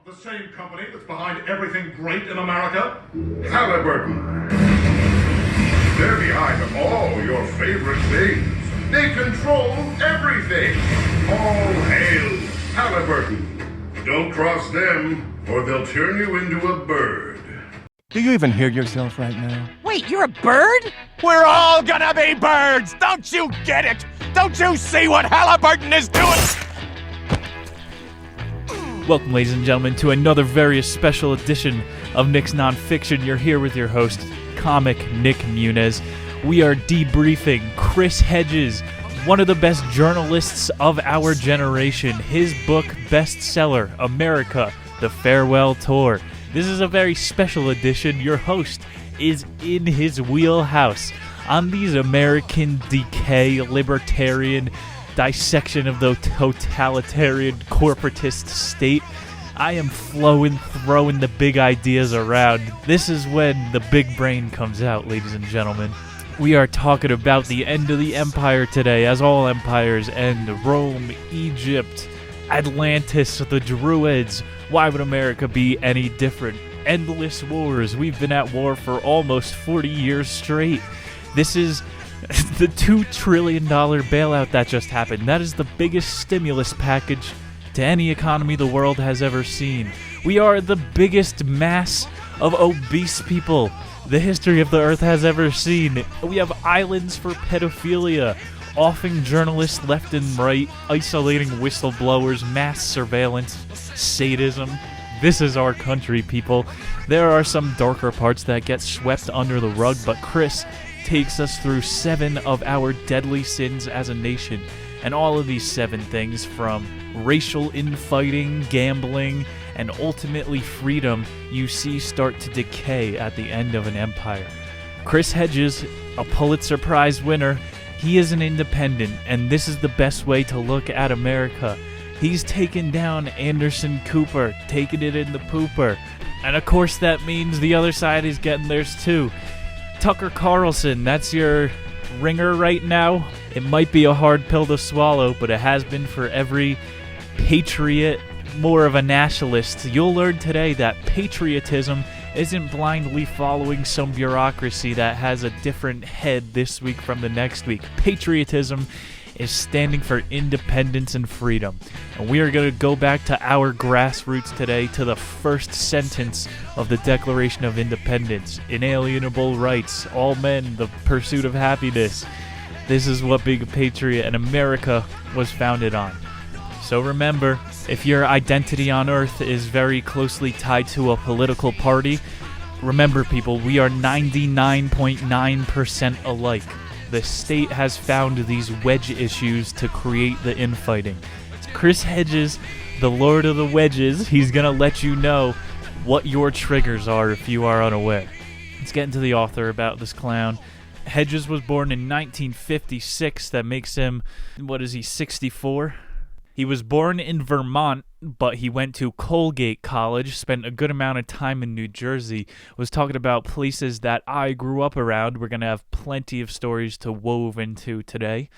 The same company that's behind everything great in America? Halliburton. They're behind all your favorite things. They control everything. All hail Halliburton. Don't cross them, or they'll turn you into a bird. Do you even hear yourself right now? Wait, you're a bird? We're all gonna be birds! Don't you get it? Don't you see what Halliburton is doing? Welcome, ladies and gentlemen, to another very special edition of Nick's Nonfiction. You're here with your host, comic Nick Muniz. We are debriefing Chris Hedges, one of the best journalists of our generation. His book, bestseller, America, The Farewell Tour. This is a very special edition. Your host is in his wheelhouse on these American decay, libertarian dissection of the totalitarian corporatist state. I am throwing the big ideas around. This is when the big brain comes out, ladies and gentlemen. We are talking about the end of the empire today, as all empires end. Rome, Egypt, Atlantis, the Druids. Why would America be any different? Endless wars. We've been at war for almost 40 years straight. This is the $2 trillion bailout that just happened. That is the biggest stimulus package to any economy the world has ever seen. We are the biggest mass of obese people the history of the earth has ever seen. We have islands for pedophilia, offing journalists left and right, isolating whistleblowers, mass surveillance, sadism. This is our country, people. There are some darker parts that get swept under the rug, but Chris takes us through 7 of our deadly sins as a nation. And all of these 7 things, from racial infighting, gambling, and ultimately freedom, you see start to decay at the end of an empire. Chris Hedges, a Pulitzer Prize winner, he is an independent, and this is the best way to look at America. He's taken down Anderson Cooper, taking it in the pooper. And of course that means the other side is getting theirs too. Tucker Carlson, that's your ringer right now. It might be a hard pill to swallow, but it has been for every patriot, more of a nationalist. You'll learn today that patriotism isn't blindly following some bureaucracy that has a different head this week from the next week. Patriotism is standing for independence and freedom. And we are going to go back to our grassroots today, to the first sentence of the Declaration of Independence. Inalienable rights, all men, the pursuit of happiness. This is what being a patriot in America was founded on. So remember, if your identity on Earth is very closely tied to a political party, remember, people, we are 99.9% alike. The state has found these wedge issues to create the infighting. It's Chris Hedges, the Lord of the Wedges. He's going to let you know what your triggers are if you are unaware. Let's get into the author about this clown. Hedges was born in 1956. That makes him, 64? He was born in Vermont, but he went to Colgate College, spent a good amount of time in New Jersey, was talking about places that I grew up around. We're going to have plenty of stories to wove into today.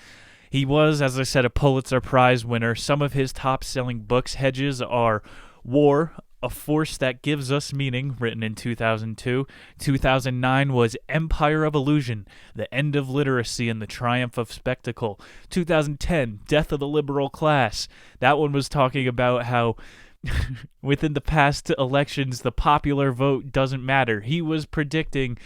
He was, as I said, a Pulitzer Prize winner. Some of his top-selling books, Hedges, are War, A Force That Gives Us Meaning, written in 2002. 2009 was Empire of Illusion, The End of Literacy and the Triumph of Spectacle. 2010, Death of the Liberal Class. That one was talking about how within the past elections, the popular vote doesn't matter. He was predicting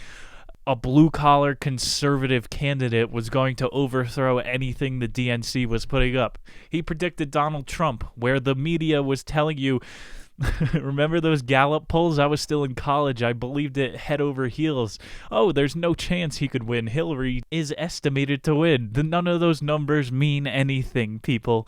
a blue-collar conservative candidate was going to overthrow anything the DNC was putting up. He predicted Donald Trump, where the media was telling you, remember those Gallup polls? I was still in college. I believed it head over heels. Oh, there's no chance he could win. Hillary is estimated to win. None of those numbers mean anything, people.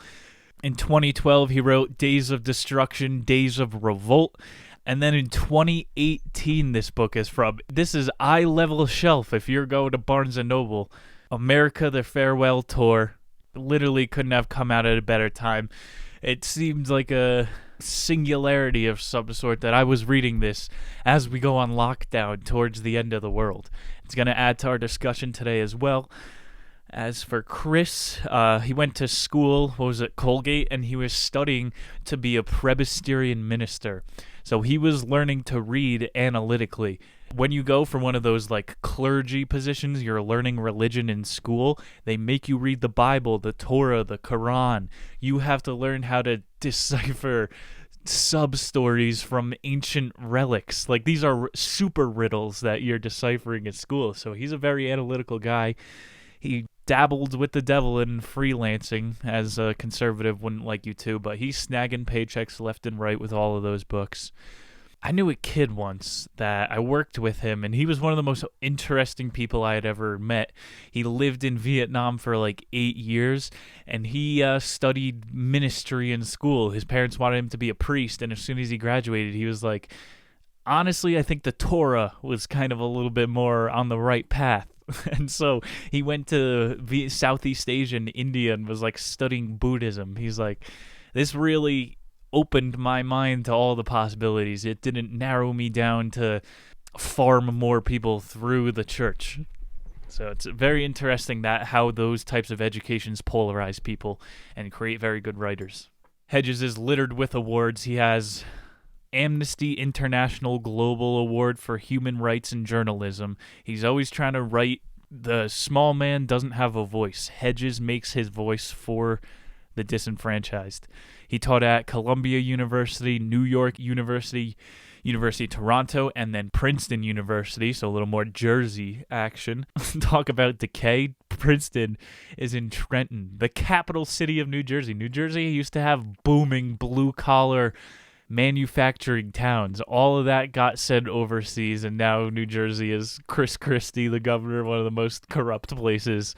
In 2012, he wrote Days of Destruction, Days of Revolt. And then in 2018, this book is from. This is eye-level shelf if you're going to Barnes & Noble. America, The Farewell Tour. Literally couldn't have come out at a better time. It seems like a singularity of some sort that I was reading this as we go on lockdown towards the end of the world. It's going to add to our discussion today as well. As for Chris, he went to school, Colgate, and he was studying to be a Presbyterian minister. So he was learning to read analytically. When you go for one of those like clergy positions, you're learning religion in school, they make you read the Bible, the Torah, the Quran. You have to learn how to decipher sub-stories from ancient relics. Like, these are super riddles that you're deciphering at school. So he's a very analytical guy. He dabbled with the devil in freelancing, as a conservative wouldn't like you to, but he's snagging paychecks left and right with all of those books. I knew a kid once that I worked with him, and he was one of the most interesting people I had ever met. He lived in Vietnam for like 8 years, and he studied ministry in school. His parents wanted him to be a priest, and as soon as he graduated, he was like, honestly, I think the Torah was kind of a little bit more on the right path. And so he went to Southeast Asia and India and was like studying Buddhism. He's like, this really opened my mind to all the possibilities. It didn't narrow me down to farm more people through the church. So it's very interesting that how those types of educations polarize people and create very good writers. Hedges is littered with awards. He has Amnesty International Global Award for Human Rights and Journalism. He's always trying to write, the small man doesn't have a voice. Hedges makes his voice for the disenfranchised. He taught at Columbia University, New York University, University of Toronto, and then Princeton University, so a little more Jersey action. Talk about decay. Princeton is in Trenton, the capital city of New Jersey. New Jersey used to have booming blue-collar manufacturing towns. All of that got sent overseas, and now New Jersey is Chris Christie, the governor, one of the most corrupt places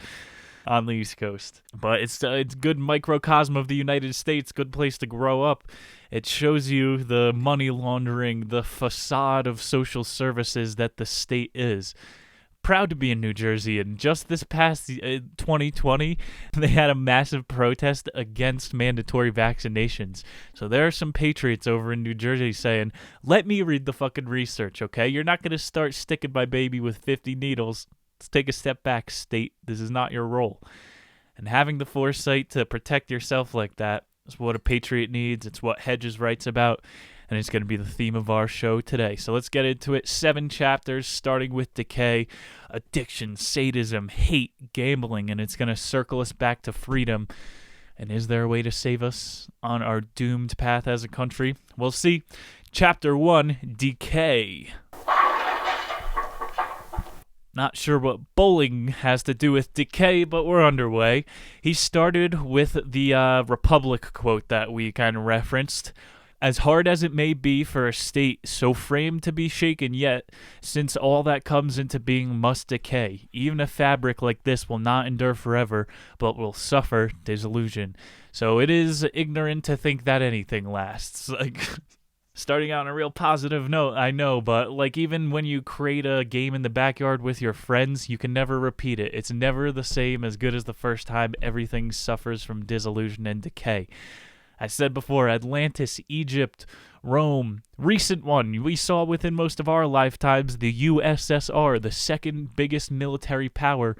on the East Coast. But it's good microcosm of the United States, good place to grow up. It shows you the money laundering, the facade of social services that the state is. Proud to be in New Jersey, and just this past 2020, they had a massive protest against mandatory vaccinations. So there are some patriots over in New Jersey saying, let me read the fucking research, okay? You're not going to start sticking my baby with 50 needles. Let's take a step back, state. This is not your role. And having the foresight to protect yourself like that is what a patriot needs. It's what Hedges writes about, and it's going to be the theme of our show today. So let's get into it. 7 chapters, starting with decay, addiction, sadism, hate, gambling, and it's going to circle us back to freedom. And is there a way to save us on our doomed path as a country? We'll see. Chapter 1, Decay. Not sure what bowling has to do with decay, but we're underway. He started with the Republic quote that we kind of referenced. As hard as it may be for a state so framed to be shaken yet, since all that comes into being must decay, even a fabric like this will not endure forever, but will suffer dissolution. So it is ignorant to think that anything lasts. Like, starting out on a real positive note, I know, but like even when you create a game in the backyard with your friends, you can never repeat it. It's never the same as good as the first time. Everything suffers from dissolution and decay. I said before, Atlantis, Egypt, Rome, recent one we saw within most of our lifetimes, the USSR, the second biggest military power,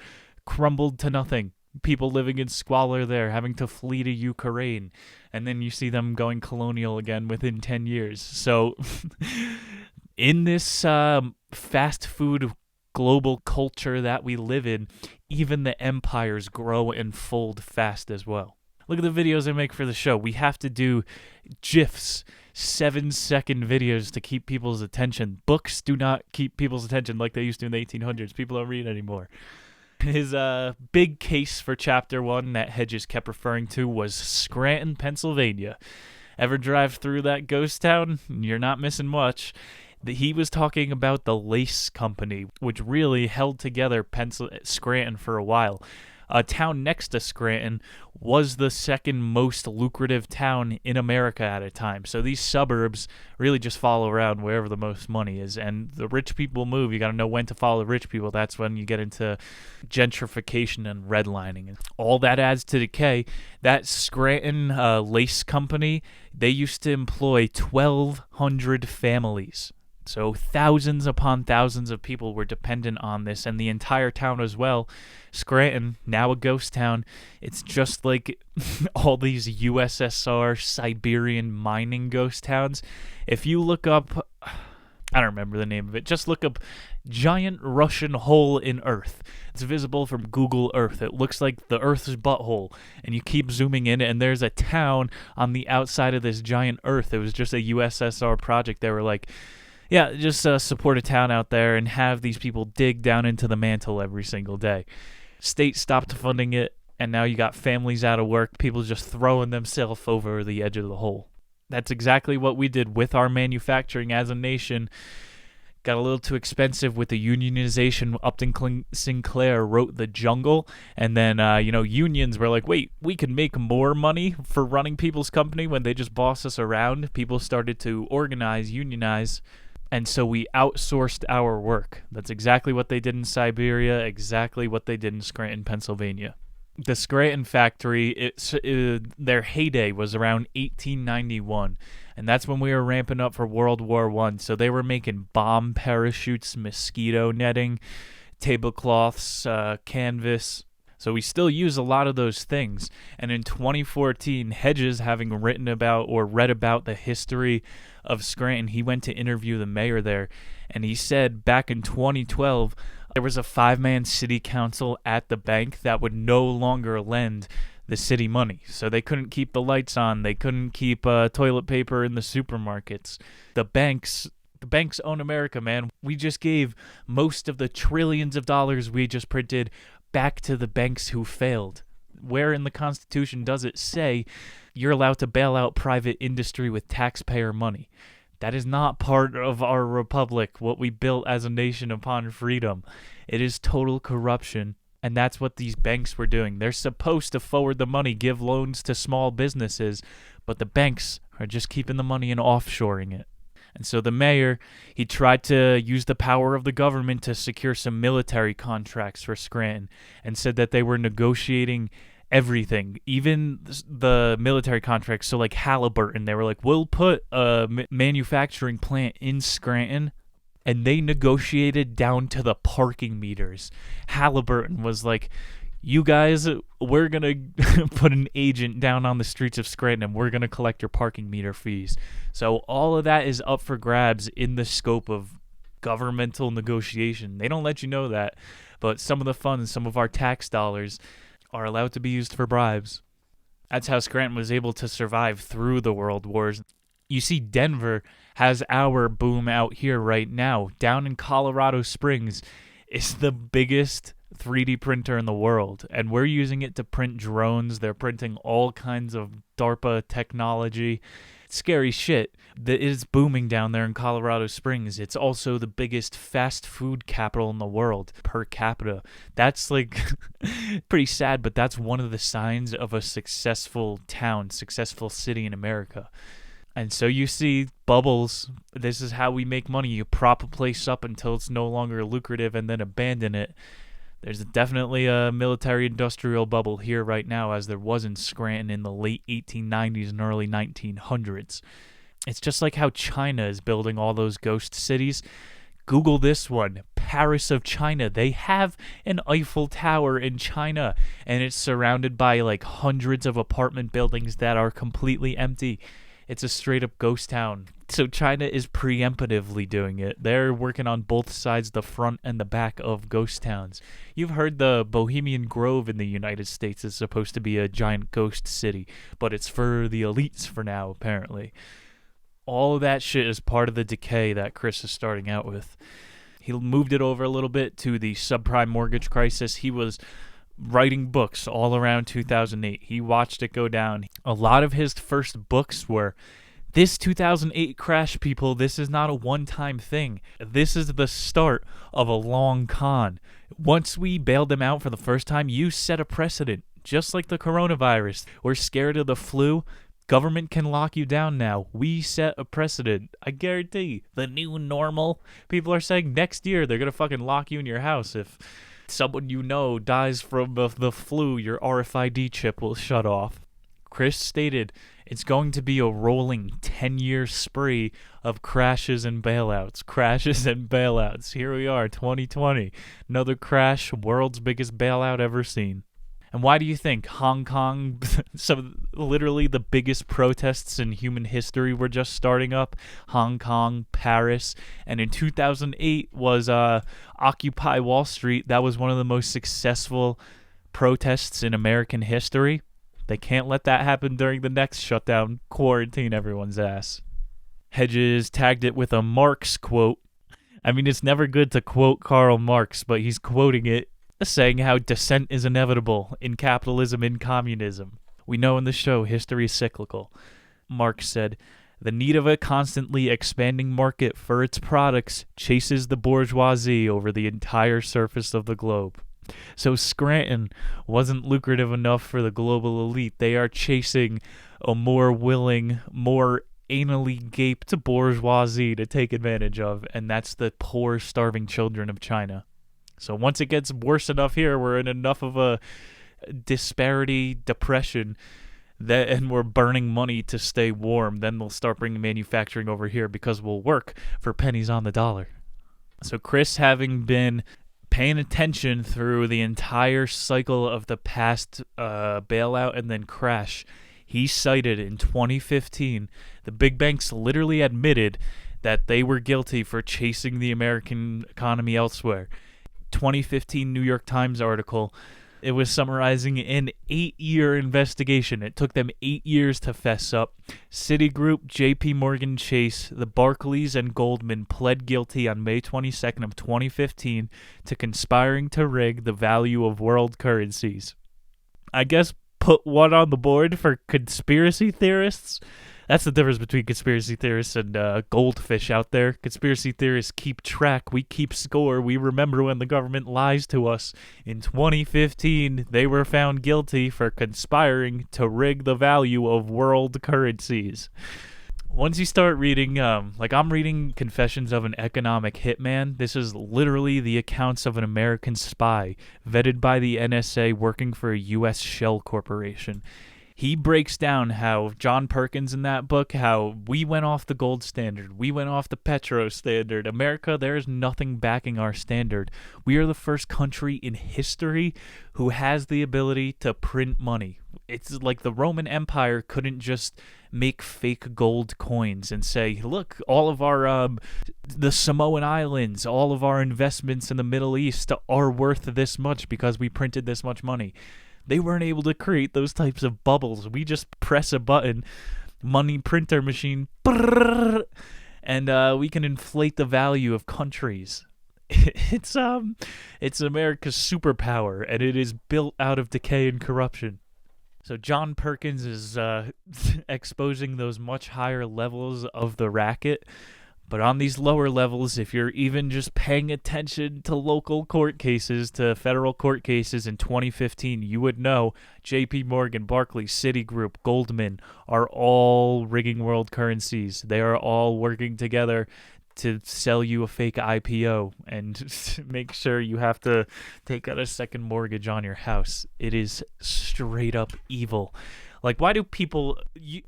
crumbled to nothing. People living in squalor there, having to flee to Ukraine, and then you see them going colonial again within 10 years. So in this fast food global culture that we live in, even the empires grow and fold fast as well. Look at the videos I make for the show. We have to do GIFs, 7-second videos to keep people's attention. Books do not keep people's attention like they used to in the 1800s. People don't read anymore. His big case for Chapter 1 that Hedges kept referring to was Scranton, Pennsylvania. Ever drive through that ghost town? You're not missing much. He was talking about the Lace Company, which really held together Scranton for a while. A town next to Scranton was the second most lucrative town in America at a time. So these suburbs really just follow around wherever the most money is. And the rich people move. You got to know when to follow the rich people. That's when you get into gentrification and redlining. And all that adds to decay. That Scranton Lace Company, they used to employ 1,200 families. So thousands upon thousands of people were dependent on this, and the entire town as well. Scranton, now a ghost town, it's just like all these USSR Siberian mining ghost towns. If you look up, I don't remember the name of it, just look up giant Russian hole in Earth. It's visible from Google Earth. It looks like the Earth's butthole, and you keep zooming in, and there's a town on the outside of this giant Earth. It was just a USSR project. They were like, yeah, just support a town out there and have these people dig down into the mantle every single day. State stopped funding it, and now you got families out of work, people just throwing themselves over the edge of the hole. That's exactly what we did with our manufacturing as a nation. Got a little too expensive with the unionization. Upton Sinclair wrote The Jungle, and then, unions were like, wait, we can make more money for running people's company when they just boss us around. People started to organize, unionize, and so we outsourced our work. That's exactly what they did in Siberia, exactly what they did in Scranton, Pennsylvania. The Scranton factory, their heyday was around 1891, and that's when we were ramping up for World War I. So they were making bomb parachutes, mosquito netting, tablecloths, canvas. So we still use a lot of those things. And in 2014, Hedges, having written about or read about the history of Scranton, he went to interview the mayor there, and he said back in 2012, there was a 5-man city council at the bank that would no longer lend the city money. So they couldn't keep the lights on. They couldn't keep toilet paper in the supermarkets. The banks own America, man. We just gave most of the trillions of dollars we just printed back to the banks who failed. Where in the Constitution does it say you're allowed to bail out private industry with taxpayer money? That is not part of our republic, what we built as a nation upon freedom. It is total corruption, and that's what these banks were doing. They're supposed to forward the money, give loans to small businesses, but the banks are just keeping the money and offshoring it. And so the mayor, he tried to use the power of the government to secure some military contracts for Scranton, and said that they were negotiating everything, even the military contracts. So like Halliburton, they were like, we'll put a manufacturing plant in Scranton, and they negotiated down to the parking meters. Halliburton was like, you guys, we're going to put an agent down on the streets of Scranton, and we're going to collect your parking meter fees. So all of that is up for grabs in the scope of governmental negotiation. They don't let you know that, but some of the funds, some of our tax dollars are allowed to be used for bribes. That's how Scranton was able to survive through the world wars. You see, Denver has our boom out here right now. Down in Colorado Springs is the biggest 3D printer in the world, and we're using it to print drones. They're printing all kinds of DARPA technology. Scary shit. That is booming down there in Colorado Springs. It's also the biggest fast food capital in the world per capita. That's like pretty sad, but that's one of the signs of a successful town, successful city in America. And so you see bubbles. This is how we make money. You prop a place up until it's no longer lucrative and then abandon it. There's definitely a military-industrial bubble here right now, as there was in Scranton in the late 1890s and early 1900s. It's just like how China is building all those ghost cities. Google this one, Paris of China. They have an Eiffel Tower in China, and it's surrounded by like hundreds of apartment buildings that are completely empty. It's a straight-up ghost town. So China is preemptively doing it. They're working on both sides, the front and the back of ghost towns. You've heard the Bohemian Grove in the United States is supposed to be a giant ghost city, but it's for the elites for now, apparently. All of that shit is part of the decay that Chris is starting out with. He moved it over a little bit to the subprime mortgage crisis. He was writing books all around 2008. He watched it go down. A lot of his first books were, this 2008 crash, people, this is not a one-time thing. This is the start of a long con. Once we bailed them out for the first time, you set a precedent. Just like the coronavirus. We're scared of the flu. Government can lock you down now. We set a precedent. I guarantee. The new normal. People are saying next year they're going to fucking lock you in your house if someone you know dies from the flu. Your RFID chip will shut off. Chris stated It's going to be a rolling 10-year spree of crashes and bailouts. Crashes and bailouts. Here we are, 2020. Another crash, world's biggest bailout ever seen. And why do you think Hong Kong, literally the biggest protests in human history were just starting up? Hong Kong, Paris, and in 2008 was Occupy Wall Street. That was one of the most successful protests in American history. They can't let that happen during the next shutdown. Quarantine everyone's ass. Hedges tagged it with a Marx quote. I mean, it's never good to quote Karl Marx, but he's quoting it, saying how dissent is inevitable in capitalism and communism. We know in the show history is cyclical. Marx said, "The need of a constantly expanding market for its products chases the bourgeoisie over the entire surface of the globe." So Scranton wasn't lucrative enough for the global elite. They are chasing a more willing, more anally gaped bourgeoisie to take advantage of, and that's the poor, starving children of China. So once it gets worse enough here, we're in enough of a disparity depression and we're burning money to stay warm, then they'll start bringing manufacturing over here because we'll work for pennies on the dollar. So Chris, having been paying attention through the entire cycle of the past bailout and then crash, he cited in 2015, the big banks literally admitted that they were guilty for chasing the American economy elsewhere. 2015 New York Times article. It was summarizing an 8-year investigation. It took them 8 years to fess up. Citigroup, JP Morgan Chase, the Barclays, and Goldman pled guilty on May 22nd of 2015 to conspiring to rig the value of world currencies. I guess put one on the board for conspiracy theorists. That's the difference between conspiracy theorists and goldfish out there. Conspiracy theorists keep track. We keep score. We remember when the government lies to us. In 2015, they were found guilty for conspiring to rig the value of world currencies. Once you start reading, I'm reading Confessions of an Economic Hitman. This is literally the accounts of an American spy vetted by the NSA working for a U.S. shell corporation. He breaks down how John Perkins in that book, how we went off the gold standard. We went off the petro standard. America, there is nothing backing our standard. We are the first country in history who has the ability to print money. It's like the Roman Empire couldn't just make fake gold coins and say, look, all of our, the Samoan Islands, all of our investments in the Middle East are worth this much because we printed this much money. They weren't able to create those types of bubbles. We just press a button, money printer machine, and we can inflate the value of countries. It's America's superpower, and it is built out of decay and corruption. So John Perkins is exposing those much higher levels of the racket. But on these lower levels, if you're even just paying attention to local court cases, to federal court cases in 2015, you would know JP Morgan, Barclays, Citigroup, Goldman are all rigging world currencies. They are all working together to sell you a fake IPO and make sure you have to take out a second mortgage on your house. It is straight up evil. Like, why do people,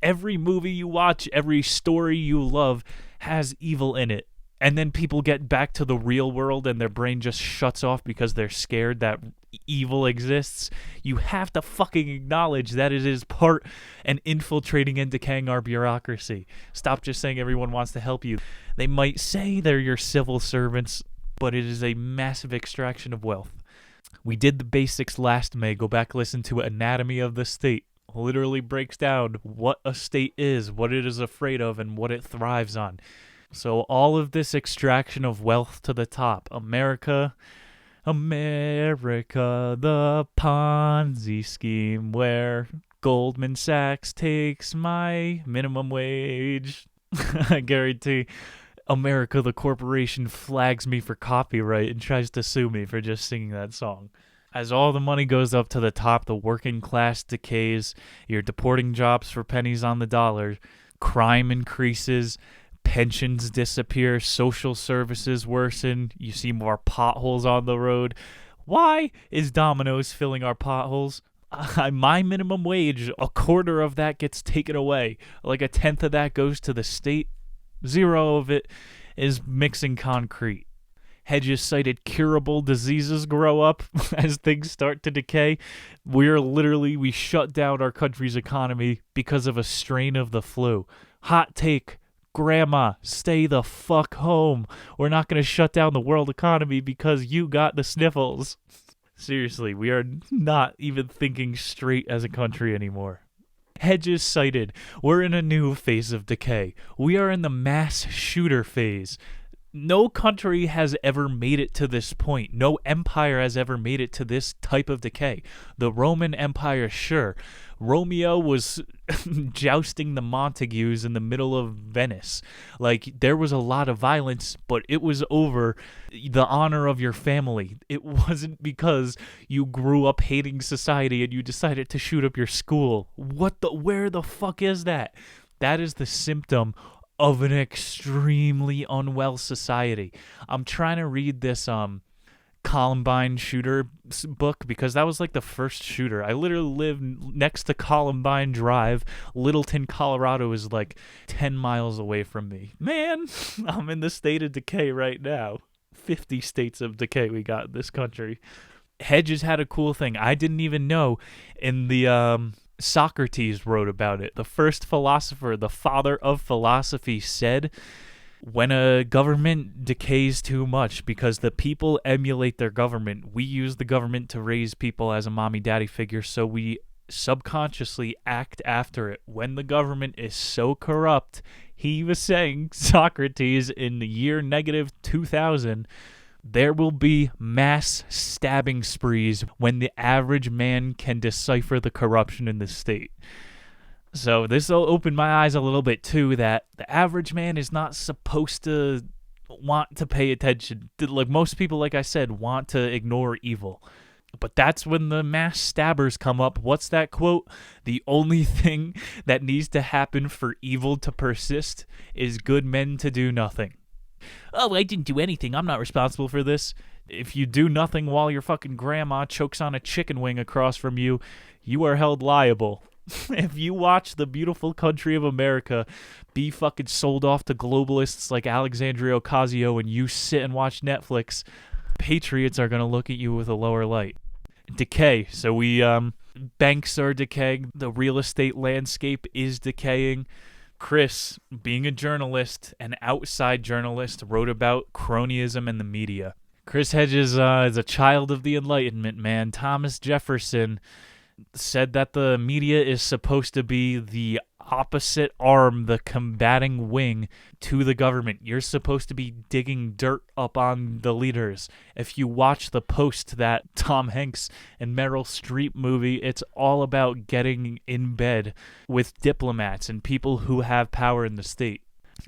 every movie you watch, every story you love has evil in it, and then people get back to the real world and their brain just shuts off because they're scared that evil exists? You have to fucking acknowledge that it is part and infiltrating and decaying our bureaucracy. Stop just saying everyone wants to help you. They might say they're your civil servants, but it is a massive extraction of wealth. We did the basics last May. Go back, listen to Anatomy of the State. Literally breaks down what a state is, what it is afraid of, and what it thrives on. So all of this extraction of wealth to the top. America, the Ponzi scheme where Goldman Sachs takes my minimum wage. I guarantee America, the corporation, flags me for copyright and tries to sue me for just singing that song. As all the money goes up to the top, the working class decays, you're deporting jobs for pennies on the dollar, crime increases, pensions disappear, social services worsen, you see more potholes on the road. Why is Domino's filling our potholes? my minimum wage, a quarter of that gets taken away. Like a tenth of that goes to the state. 0 of it is mixing concrete. Hedges cited curable diseases grow up as things start to decay. We shut down our country's economy because of a strain of the flu. Hot take, Grandma, stay the fuck home. We're not going to shut down the world economy because you got the sniffles. Seriously, we are not even thinking straight as a country anymore. Hedges cited, we're in a new phase of decay. We are in the mass shooter phase. No country has ever made it to this point. No empire has ever made it to this type of decay. The Roman Empire, sure. Romeo was jousting the Montagues in the middle of Venice. Like, there was a lot of violence, but it was over the honor of your family. It wasn't because you grew up hating society and you decided to shoot up your school. Where the fuck is that? That is the symptom of an extremely unwell society. I'm trying to read this Columbine shooter book because that was like the first shooter. I literally live next to Columbine Drive. Littleton, Colorado is like 10 miles away from me. Man, I'm in the state of decay right now. 50 states of decay we got in this country. Hedges had a cool thing I didn't even know in the Socrates wrote about it. The first philosopher, the father of philosophy, said, when a government decays too much because the people emulate their government, we use the government to raise people as a mommy-daddy figure, so we subconsciously act after it. When the government is so corrupt, he was saying, Socrates, in the year -2000, there will be mass stabbing sprees when the average man can decipher the corruption in the state. So this will open my eyes a little bit too, that the average man is not supposed to want to pay attention. Like most people, like I said, want to ignore evil. But that's when the mass stabbers come up. What's that quote? The only thing that needs to happen for evil to persist is good men to do nothing. Oh, I didn't do anything. I'm not responsible for this. If you do nothing while your fucking grandma chokes on a chicken wing across from you, you are held liable. If you watch the beautiful country of America be fucking sold off to globalists like Alexandria Ocasio and you sit and watch Netflix, patriots are going to look at you with a lower light. Decay. So banks are decaying. The real estate landscape is decaying. Chris, being a journalist, an outside journalist, wrote about cronyism in the media. Chris Hedges is a child of the Enlightenment, man. Thomas Jefferson said that the media is supposed to be the opposite arm, the combating wing to the government. You're supposed to be digging dirt up on the leaders. If you watch the Post, that Tom Hanks and Meryl Streep movie, it's all about getting in bed with diplomats and people who have power in the state.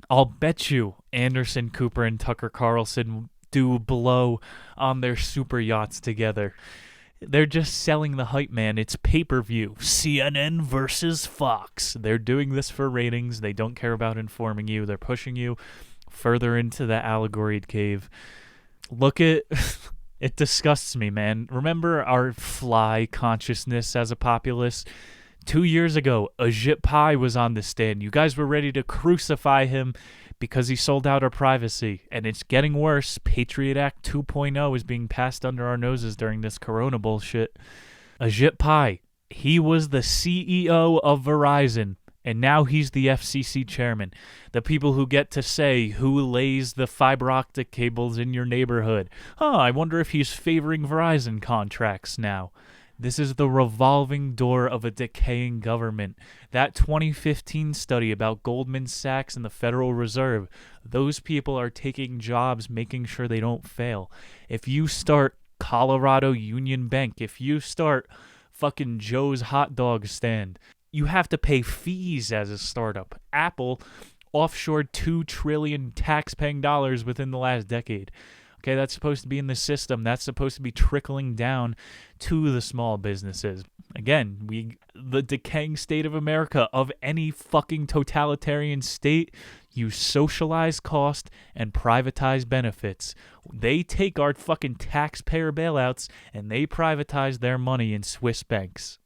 I'll bet you Anderson Cooper and Tucker Carlson do blow on their super yachts together. They're just selling the hype, man. It's pay-per-view. CNN versus Fox. They're doing this for ratings. They don't care about informing you. They're pushing you further into the allegoried cave. It disgusts me, man. Remember our fly consciousness as a populace? 2 years ago, Ajit Pai was on the stand. You guys were ready to crucify him because he sold out our privacy. And it's getting worse. Patriot Act 2.0 is being passed under our noses during this corona bullshit. Ajit Pai, he was the CEO of Verizon, and now he's the FCC chairman. The people who get to say who lays the fiber optic cables in your neighborhood. I wonder if he's favoring Verizon contracts now. This is the revolving door of a decaying government. That 2015 study about Goldman Sachs and the Federal Reserve, those people are taking jobs, making sure they don't fail. If you start Colorado Union Bank, if you start fucking Joe's hot dog stand, you have to pay fees as a startup. Apple offshored $2 trillion tax-paying dollars within the last decade. Okay, that's supposed to be in the system. That's supposed to be trickling down to the small businesses. Again, the decaying state of America, of any fucking totalitarian state, you socialize cost and privatize benefits. They take our fucking taxpayer bailouts and they privatize their money in Swiss banks.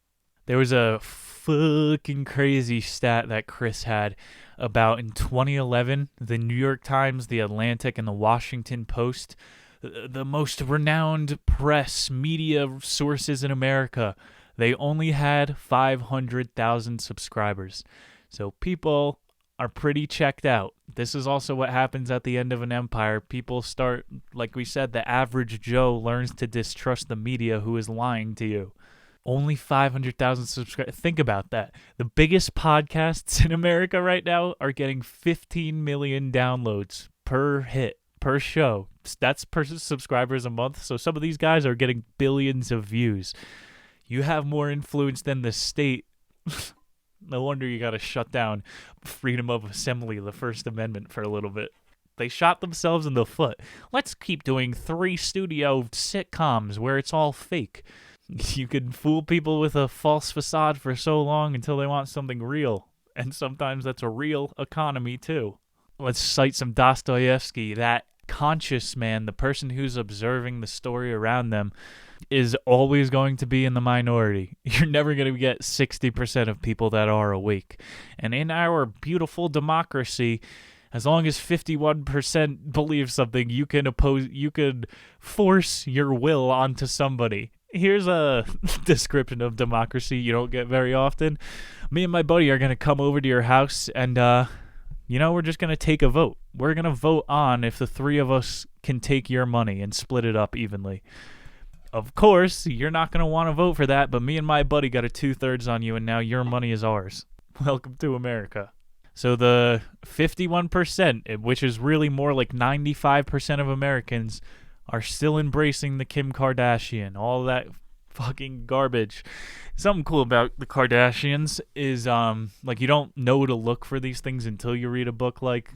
There was a fucking crazy stat that Chris had about in 2011, the New York Times, the Atlantic, and the Washington Post, the most renowned press media sources in America, they only had 500,000 subscribers. So people are pretty checked out. This is also what happens at the end of an empire. People start, like we said, the average Joe learns to distrust the media who is lying to you. Only 500,000 subscribers. Think about that. The biggest podcasts in America right now are getting 15 million downloads per hit, per show. That's per subscribers a month. So some of these guys are getting billions of views. You have more influence than the state. No wonder you got to shut down freedom of assembly, the First Amendment, for a little bit. They shot themselves in the foot. Let's keep doing 3 studio sitcoms where it's all fake. You can fool people with a false facade for so long until they want something real. And sometimes that's a real economy, too. Let's cite some Dostoevsky. That conscious man, the person who's observing the story around them, is always going to be in the minority. You're never going to get 60% of people that are awake. And in our beautiful democracy, as long as 51% believe something, you can force your will onto somebody. Here's a description of democracy you don't get very often. Me and my buddy are going to come over to your house and, we're just going to take a vote. We're going to vote on if the 3 of us can take your money and split it up evenly. Of course, you're not going to want to vote for that, but me and my buddy got a 2/3 on you, and now your money is ours. Welcome to America. So the 51%, which is really more like 95% of Americans, are still embracing the Kim Kardashian, all that fucking garbage. Something cool about the Kardashians is you don't know to look for these things until you read a book like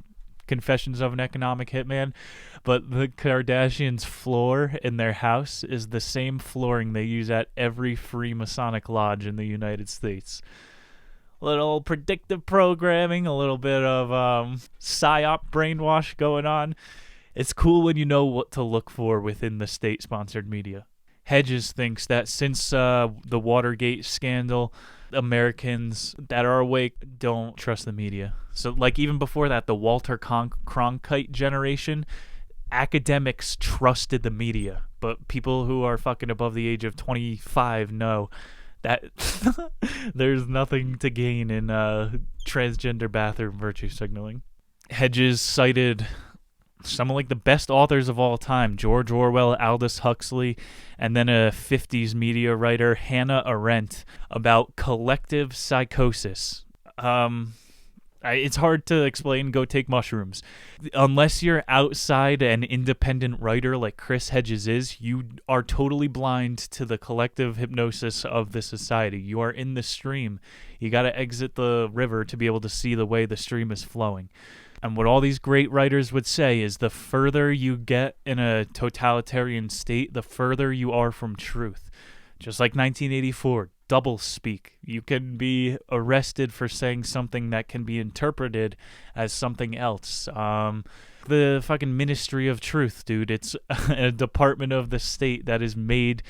Confessions of an Economic Hitman, but the Kardashians' floor in their house is the same flooring they use at every free Masonic lodge in the United States. Little predictive programming, a little bit of psyop brainwash going on. It's cool when you know what to look for within the state-sponsored media. Hedges thinks that since the Watergate scandal, Americans that are awake don't trust the media. So, even before that, the Walter Cronkite generation, academics trusted the media. But people who are fucking above the age of 25 know that there's nothing to gain in transgender bathroom virtue signaling. Hedges cited some of the best authors of all time, George Orwell, Aldous Huxley, and then a 50s media writer, Hannah Arendt, about collective psychosis. It's hard to explain. Go take mushrooms. Unless you're outside an independent writer like Chris Hedges is, you are totally blind to the collective hypnosis of the society. You are in the stream. You got to exit the river to be able to see the way the stream is flowing. And what all these great writers would say is the further you get in a totalitarian state, the further you are from truth. Just like 1984, doublespeak. You can be arrested for saying something that can be interpreted as something else. The fucking Ministry of Truth, dude. It's a department of the state that is made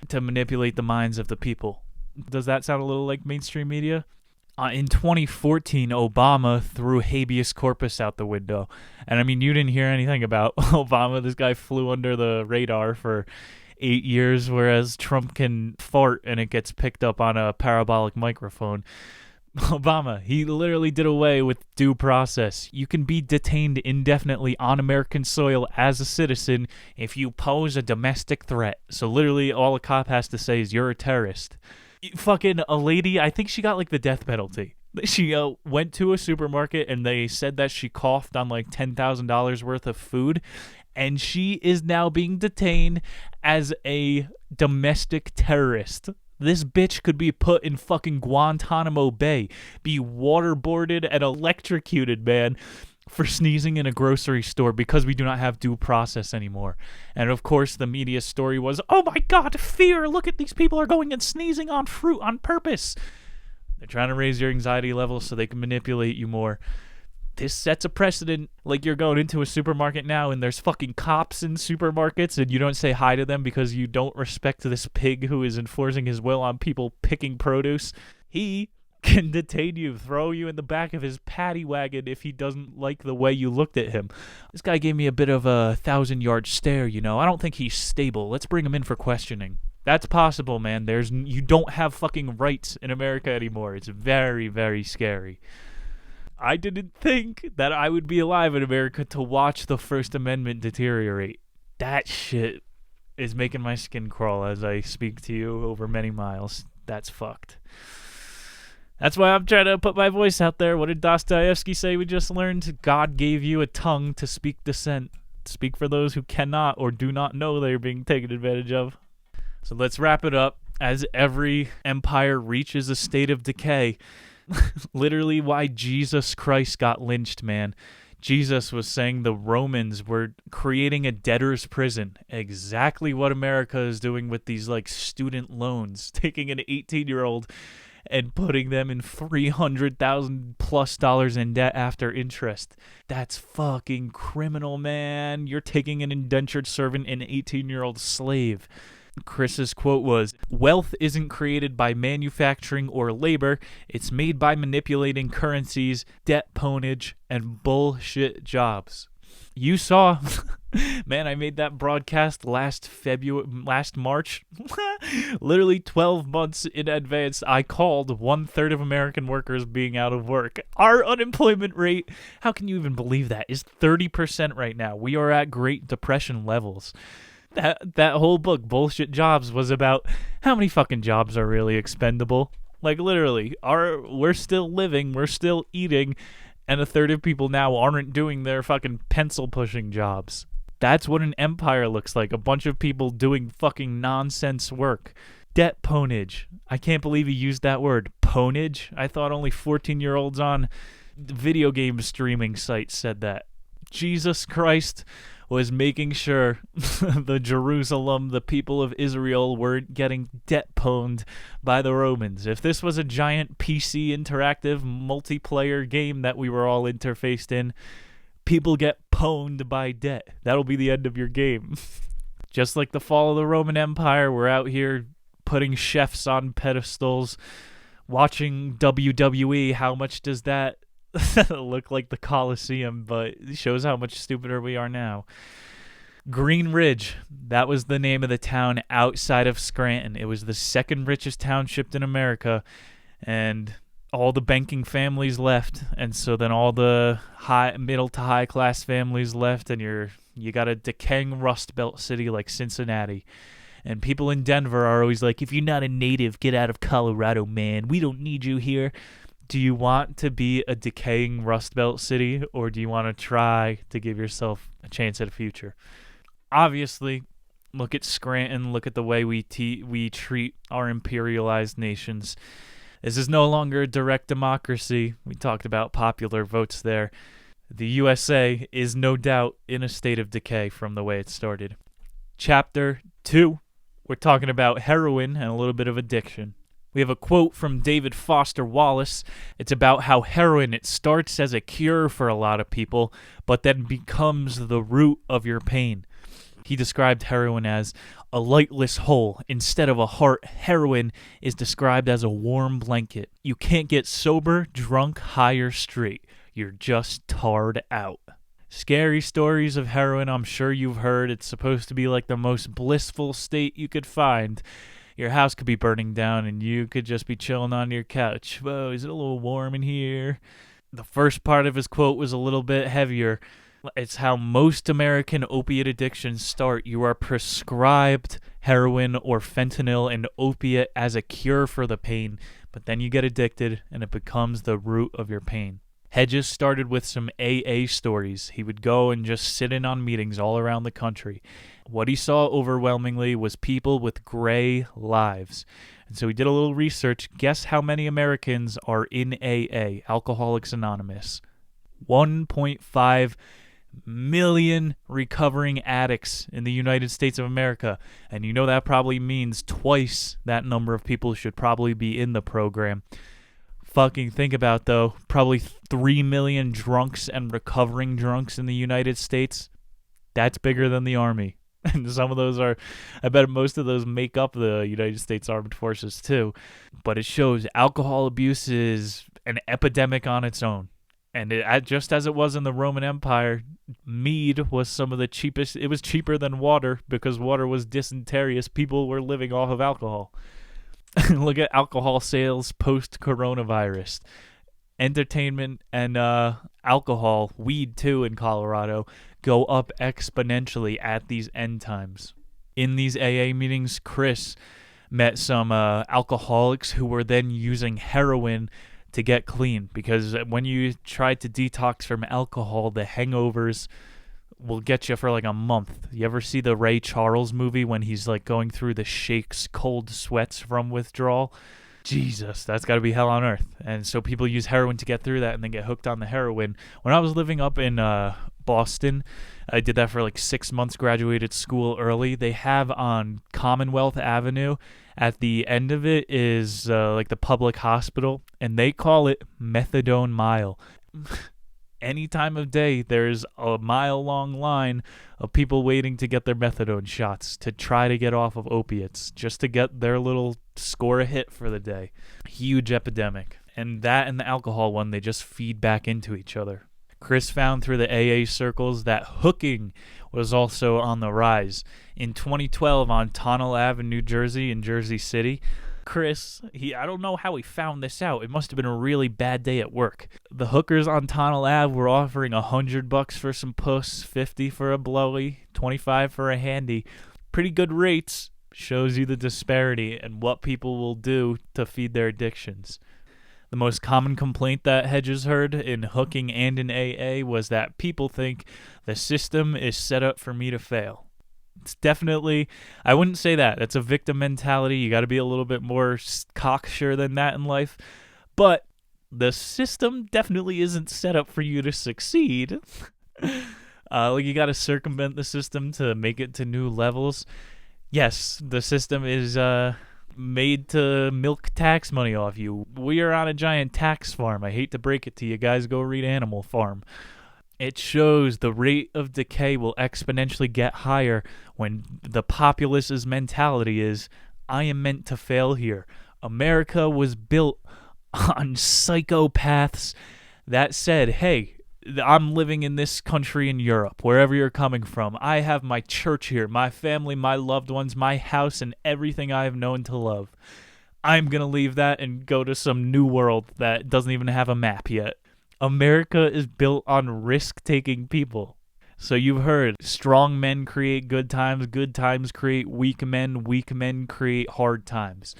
to manipulate the minds of the people. Does that sound a little like mainstream media? In 2014, Obama threw habeas corpus out the window. And I mean, you didn't hear anything about Obama. This guy flew under the radar for 8 years, whereas Trump can fart and it gets picked up on a parabolic microphone. Obama, he literally did away with due process. You can be detained indefinitely on American soil as a citizen if you pose a domestic threat. So literally all a cop has to say is you're a terrorist. Fucking a lady, I think she got the death penalty. She went to a supermarket and they said that she coughed on $10,000 worth of food, and she is now being detained as a domestic terrorist. This bitch could be put in fucking Guantanamo Bay, be waterboarded and electrocuted, man, for sneezing in a grocery store because we do not have due process anymore. And of course the media story was, oh my god, fear, look at these people are going and sneezing on fruit on purpose. They're trying to raise your anxiety levels so they can manipulate you more. this sets a precedent. Like, you're going into a supermarket now and there's fucking cops in supermarkets and you don't say hi to them because you don't respect this pig who is enforcing his will on people picking produce. He can detain you, throw you in the back of his paddy wagon if he doesn't like the way you looked at him. This guy gave me a bit of a 1,000-yard stare, you know. I don't think he's stable. Let's bring him in for questioning. That's possible, man. You don't have fucking rights in America anymore. It's very, very scary. I didn't think that I would be alive in America to watch the First Amendment deteriorate. That shit is making my skin crawl as I speak to you over many miles. That's fucked. That's why I'm trying to put my voice out there. What did Dostoevsky say we just learned? God gave you a tongue to speak dissent. Speak for those who cannot or do not know they are being taken advantage of. So let's wrap it up. As every empire reaches a state of decay, literally why Jesus Christ got lynched, man. Jesus was saying the Romans were creating a debtor's prison. Exactly what America is doing with these like student loans, taking an 18-year-old and putting them in $300,000+ in debt after interest. That's fucking criminal, man. You're taking an indentured servant, an 18-year-old slave. Chris's quote was, "Wealth isn't created by manufacturing or labor. It's made by manipulating currencies, debt ponage, and bullshit jobs." You saw, man, I made that broadcast last March. Literally 12 months in advance, I called 1/3 of American workers being out of work. Our unemployment rate, how can you even believe that, is 30% right now. We are at Great Depression levels. That whole book, Bullshit Jobs, was about how many fucking jobs are really expendable. Like, literally, we're still living, we're still eating, and 1/3 of people now aren't doing their fucking pencil-pushing jobs. That's what an empire looks like, a bunch of people doing fucking nonsense work. Debt ponage. I can't believe he used that word. Ponage? I thought only 14-year-olds on video game streaming sites said that. Jesus Christ was making sure the Jerusalem, the people of Israel, weren't getting debt-pwned by the Romans. If this was a giant PC interactive multiplayer game that we were all interfaced in, people get pwned by debt. That'll be the end of your game. Just like the fall of the Roman Empire, we're out here putting chefs on pedestals, watching WWE. How much does that look like the Colosseum? But it shows how much stupider we are now. Green Ridge, that was the name of the town outside of Scranton. It was the second richest township in America, and all the banking families left, and so then all the middle to high class families left, and you got a decaying Rust Belt city like Cincinnati. And people in Denver are always like, if you're not a native, get out of Colorado, man. We don't need you here. Do you want to be a decaying Rust Belt city, or do you want to try to give yourself a chance at a future? Obviously, look at Scranton. Look at the way we treat our imperialized nations. This is no longer a direct democracy. We talked about popular votes there. The USA is no doubt in a state of decay from the way it started. Chapter 2, we're talking about heroin and a little bit of addiction. We have a quote from David Foster Wallace. It's about how heroin, it starts as a cure for a lot of people, but then becomes the root of your pain. He described heroin as a lightless hole. Instead of a heart, heroin is described as a warm blanket. You can't get sober, drunk, high, or straight. You're just tarred out. Scary stories of heroin, I'm sure you've heard. It's supposed to be like the most blissful state you could find. Your house could be burning down and you could just be chilling on your couch. Whoa, is it a little warm in here? The first part of his quote was a little bit heavier. It's how most American opiate addictions start. You are prescribed heroin or fentanyl and opiate as a cure for the pain, but then you get addicted and it becomes the root of your pain. Hedges started with some AA stories. He would go and just sit in on meetings all around the country. What he saw overwhelmingly was people with gray lives. And so he did a little research. Guess how many Americans are in AA, Alcoholics Anonymous? 1.5 million recovering addicts in the United States of America. And you know that probably means twice that number of people should probably be in the program. Fucking think about, though, probably 3 million drunks and recovering drunks in the United States. That's bigger than the Army. And some of those are, I bet most of those make up the United States Armed Forces too. But it shows alcohol abuse is an epidemic on its own. And just as it was in the Roman Empire, mead was some of the cheapest. It was cheaper than water because water was dysenterious. People were living off of alcohol. Look at alcohol sales post-coronavirus. Entertainment and alcohol, weed too in Colorado, go up exponentially at these end times. In these AA meetings, Chris met some alcoholics who were then using heroin to get clean, because when you try to detox from alcohol, the hangovers will get you for like a month. You ever see the Ray Charles movie when he's like going through the shakes, cold sweats from withdrawal? Jesus, that's got to be hell on earth. And so people use heroin to get through that and then get hooked on the heroin. When I was living up in Boston, I did that for like 6 months, graduated school early. They have on Commonwealth Avenue, at the end of it is like the public hospital, and they call it Methadone Mile. Any time of day, there's a mile-long line of people waiting to get their methadone shots to try to get off of opiates, just to get their little score a hit for the day. Huge epidemic. And that and the alcohol one, they just feed back into each other. Chris found through the AA circles that hooking was also on the rise. In 2012 on Tonnelle Ave in New Jersey, in Jersey City, Chris, I don't know how he found this out. It must have been a really bad day at work. The hookers on Tonnelle Ave were offering $100 for some puss, $50 for a blowy, $25 for a handy. Pretty good rates. Shows you the disparity and what people will do to feed their addictions. The most common complaint that Hedges heard in hooking and in AA was that people think the system is set up for me to fail. It's definitely, I wouldn't say that. That's a victim mentality. You got to be a little bit more cocksure than that in life. But the system definitely isn't set up for you to succeed. Like you got to circumvent the system to make it to new levels. Yes, the system is made to milk tax money off you. We are on a giant tax farm. I hate to break it to you guys. Go read Animal Farm. It shows the rate of decay will exponentially get higher when the populace's mentality is, I am meant to fail here. America was built on psychopaths that said, hey, I'm living in this country in Europe, wherever you're coming from. I have my church here, my family, my loved ones, my house, and everything I have known to love. I'm going to leave that and go to some new world that doesn't even have a map yet. America is built on risk-taking people. So you've heard, strong men create good times create weak men create hard times.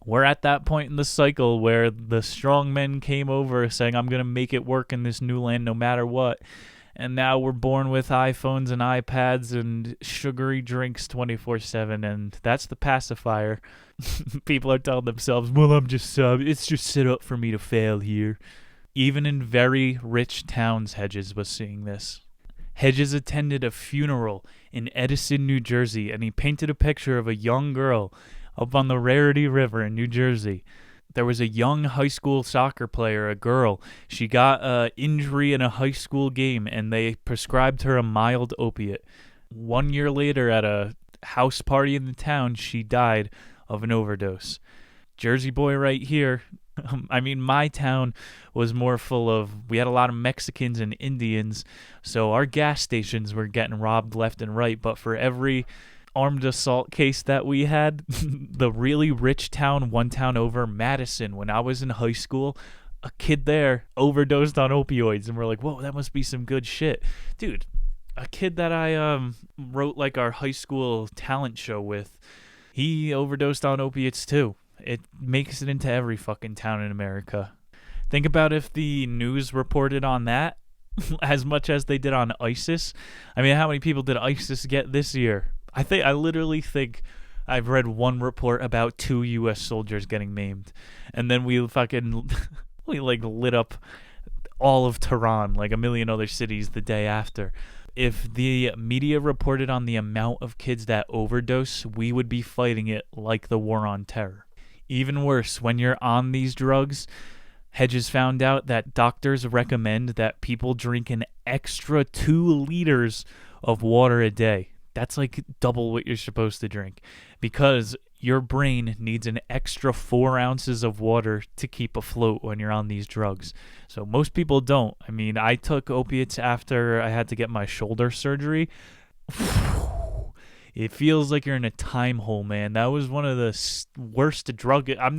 We're at that point in the cycle where the strong men came over saying, I'm going to make it work in this new land no matter what. And now we're born with iPhones and iPads and sugary drinks 24/7, and that's the pacifier. People are telling themselves, well, it's just set up for me to fail here. Even in very rich towns, Hedges was seeing this. Hedges attended a funeral in Edison, New Jersey, and he painted a picture of a young girl up on the Rarity River in New Jersey. There was a young high school soccer player, a girl. She got an injury in a high school game, and they prescribed her a mild opiate. 1 year later, at a house party in the town, she died of an overdose. Jersey boy right here. I mean, my town was more full of, we had a lot of Mexicans and Indians, so our gas stations were getting robbed left and right, but for every armed assault case that we had, the really rich town, one town over, Madison, when I was in high school, a kid there overdosed on opioids, and we're like, whoa, that must be some good shit. Dude, a kid that I wrote like our high school talent show with, he overdosed on opiates too. It makes it into every fucking town in America. Think about if the news reported on that as much as they did on ISIS. I mean, how many people did ISIS get this year? I literally think I've read one report about 2 U.S. soldiers getting maimed. And then we lit up all of Tehran, like a million other cities the day after. If the media reported on the amount of kids that overdose, we would be fighting it like the war on terror. Even worse, when you're on these drugs, Hedges found out that doctors recommend that people drink an extra 2 liters of water a day. That's like double what you're supposed to drink, because your brain needs an extra 4 ounces of water to keep afloat when you're on these drugs. So most people don't. I mean, I took opiates after I had to get my shoulder surgery. It feels like you're in a time hole, man. That was one of the worst drugs. I'm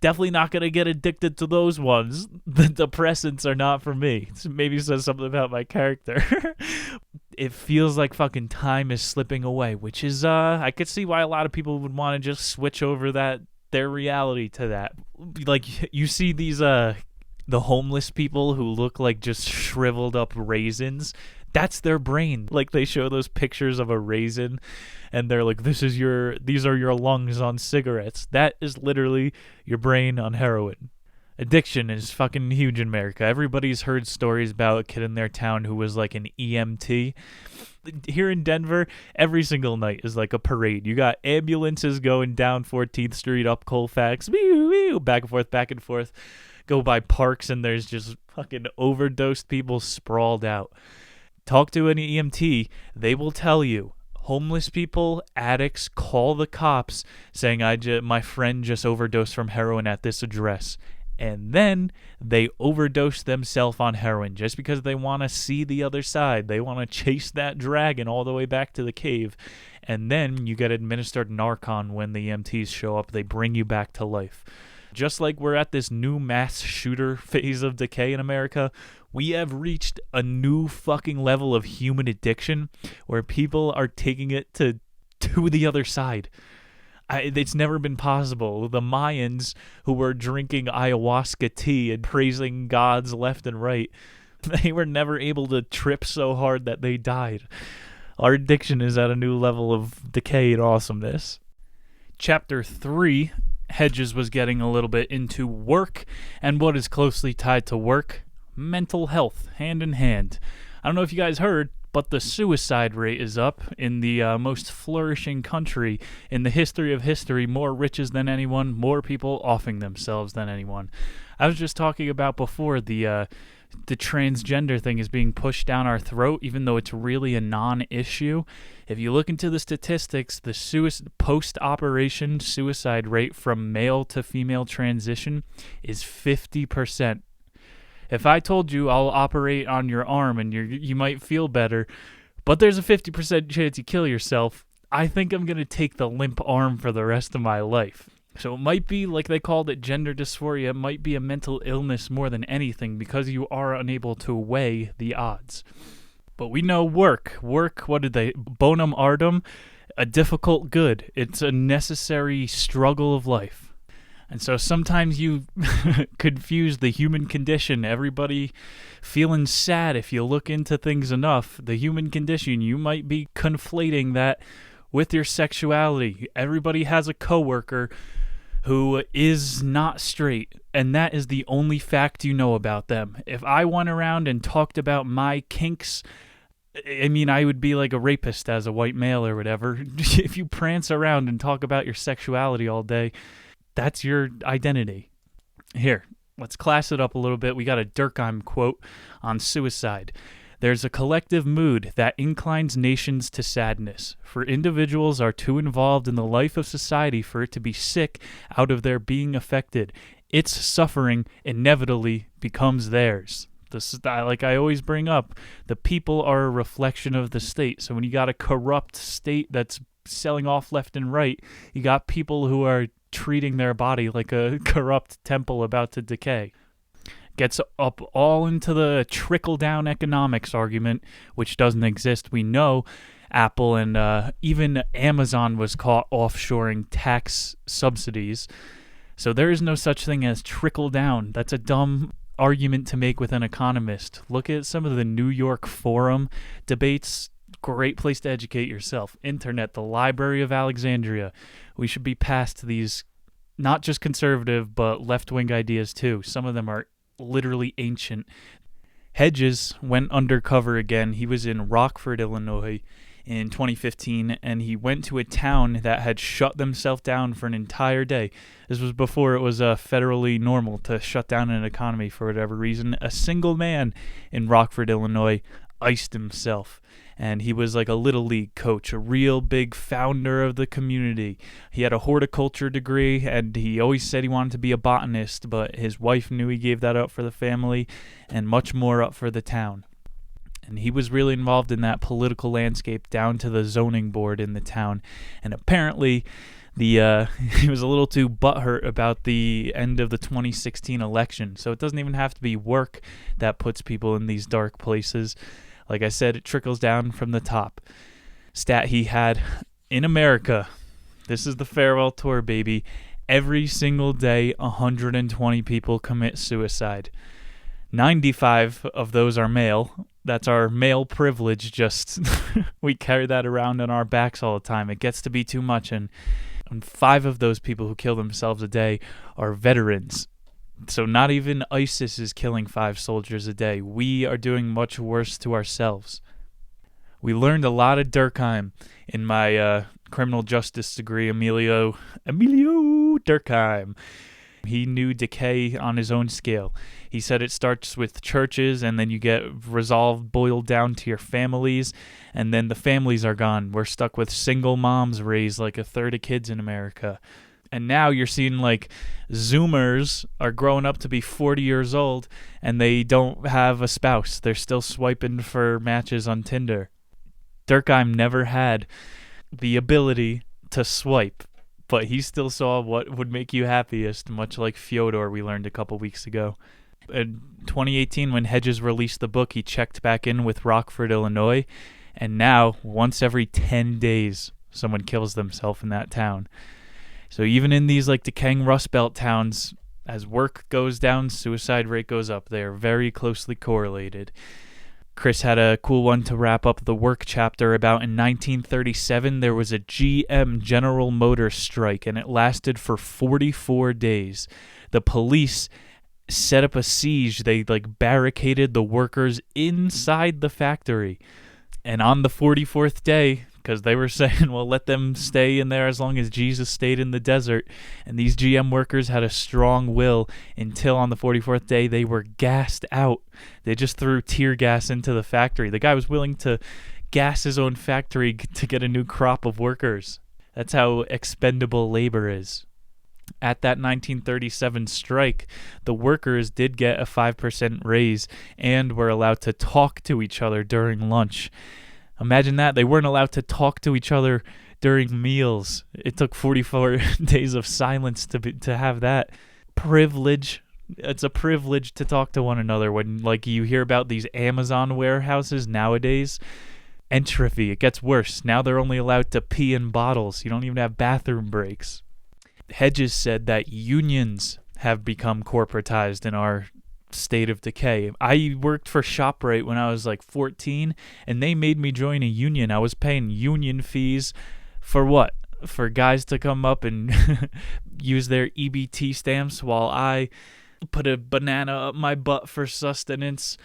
definitely not going to get addicted to those ones. The depressants are not for me. It maybe says something about my character. It feels like fucking time is slipping away, which is, I could see why a lot of people would want to just switch over their reality to that. Like, you see these, the homeless people who look like just shriveled up raisins. That's their brain. Like, they show those pictures of a raisin and they're like, these are your lungs on cigarettes. That is literally your brain on heroin. Addiction is fucking huge in America. Everybody's heard stories about a kid in their town who was like an EMT. Here in Denver, every single night is like a parade. You got ambulances going down 14th Street, up Colfax, back and forth, go by parks, and there's just fucking overdosed people sprawled out. Talk to an EMT, they will tell you, homeless people, addicts, call the cops saying, my friend just overdosed from heroin at this address. And then they overdose themselves on heroin just because they want to see the other side. They want to chase that dragon all the way back to the cave. And then you get administered Narcan when the EMTs show up. They bring you back to life. Just like we're at this new mass shooter phase of decay in America, we have reached a new fucking level of human addiction where people are taking it to the other side. It's never been possible. The Mayans, who were drinking ayahuasca tea and praising gods left and right, they were never able to trip so hard that they died. Our addiction is at a new level of decayed awesomeness. Chapter 3, Hedges was getting a little bit into work and what is closely tied to work, mental health, hand in hand. I don't know if you guys heard, but the suicide rate is up in the most flourishing country in the history of history. More riches than anyone, more people offing themselves than anyone. I was just talking about before the transgender thing is being pushed down our throat, even though it's really a non-issue. If you look into the statistics, the post-operation suicide rate from male to female transition is 50%. If I told you I'll operate on your arm and you might feel better, but there's a 50% chance you kill yourself, I think I'm going to take the limp arm for the rest of my life. So it might be, like they called it, gender dysphoria. It might be a mental illness more than anything because you are unable to weigh the odds. But we know work, what did they, bonum ardum, a difficult good. It's a necessary struggle of life. And so sometimes you confuse the human condition. Everybody feeling sad if you look into things enough. The human condition, you might be conflating that with your sexuality. Everybody has a coworker who is not straight, and that is the only fact you know about them. If I went around and talked about my kinks, I mean, I would be like a rapist as a white male or whatever. If you prance around and talk about your sexuality all day, that's your identity. Here, let's class it up a little bit. We got a Durkheim quote on suicide. There's a collective mood that inclines nations to sadness, for individuals are too involved in the life of society for it to be sick out of their being affected. Its suffering inevitably becomes theirs. Like I always bring up, the people are a reflection of the state. So when you got a corrupt state that's selling off left and right, you got people who are treating their body like a corrupt temple about to decay. Gets up all into the trickle-down economics argument, which doesn't exist. We know Apple and even Amazon was caught offshoring tax subsidies. So there is no such thing as trickle-down. That's a dumb argument to make with an economist. Look at some of the New York Forum debates. Great place to educate yourself. Internet, the Library of Alexandria. We should be past these, not just conservative, but left-wing ideas too. Some of them are literally ancient. Hedges went undercover again. He was in Rockford, Illinois, in 2015, and he went to a town that had shut themselves down for an entire day. This was before it was federally normal to shut down an economy for whatever reason. A single man in Rockford, Illinois, iced himself. And he was like a little league coach, a real big founder of the community. He had a horticulture degree, and he always said he wanted to be a botanist, but his wife knew he gave that up for the family and much more up for the town. And he was really involved in that political landscape down to the zoning board in the town. And apparently he was a little too butthurt about the end of the 2016 election. So it doesn't even have to be work that puts people in these dark places. Like I said, it trickles down from the top. Stat he had in America, this is the farewell tour, baby. Every single day, 120 people commit suicide. 95 of those are male. That's our male privilege. Just we carry that around on our backs all the time. It gets to be too much. And 5 of those people who kill themselves a day are veterans. So not even ISIS is killing 5 soldiers a day. We are doing much worse to ourselves. We learned a lot of Durkheim in my criminal justice degree, Emilio Durkheim. He knew decay on his own scale. He said it starts with churches, and then you get resolved, boiled down to your families, and then the families are gone. We're stuck with single moms raise like a third of kids in America. And now you're seeing like Zoomers are growing up to be 40 years old and they don't have a spouse. They're still swiping for matches on Tinder. Durkheim never had the ability to swipe, but he still saw what would make you happiest, much like Fyodor we learned a couple weeks ago. In 2018, when Hedges released the book, he checked back in with Rockford, Illinois, and now once every 10 days someone kills themselves in that town. So even in these like decaying Rust Belt towns, as work goes down, suicide rate goes up. They are very closely correlated. Chris had a cool one to wrap up the work chapter about in 1937 there was a GM General Motors strike, and it lasted for 44 days. The police set up a siege. They like barricaded the workers inside the factory. And on the 44th day, because they were saying, well, let them stay in there as long as Jesus stayed in the desert. And these GM workers had a strong will until on the 44th day they were gassed out. They just threw tear gas into the factory. The guy was willing to gas his own factory to get a new crop of workers. That's how expendable labor is. At that 1937 strike, the workers did get a 5% raise and were allowed to talk to each other during lunch. Imagine that. They weren't allowed to talk to each other during meals. It took 44 days of silence to have that privilege. It's a privilege to talk to one another when like you hear about these Amazon warehouses nowadays. Entropy, it gets worse. Now they're only allowed to pee in bottles. You don't even have bathroom breaks. Hedges said that unions have become corporatized in our state of decay. I worked for ShopRite when I was like 14, and they made me join a union. I was paying union fees for what? For guys to come up and use their EBT stamps while I put a banana up my butt for sustenance.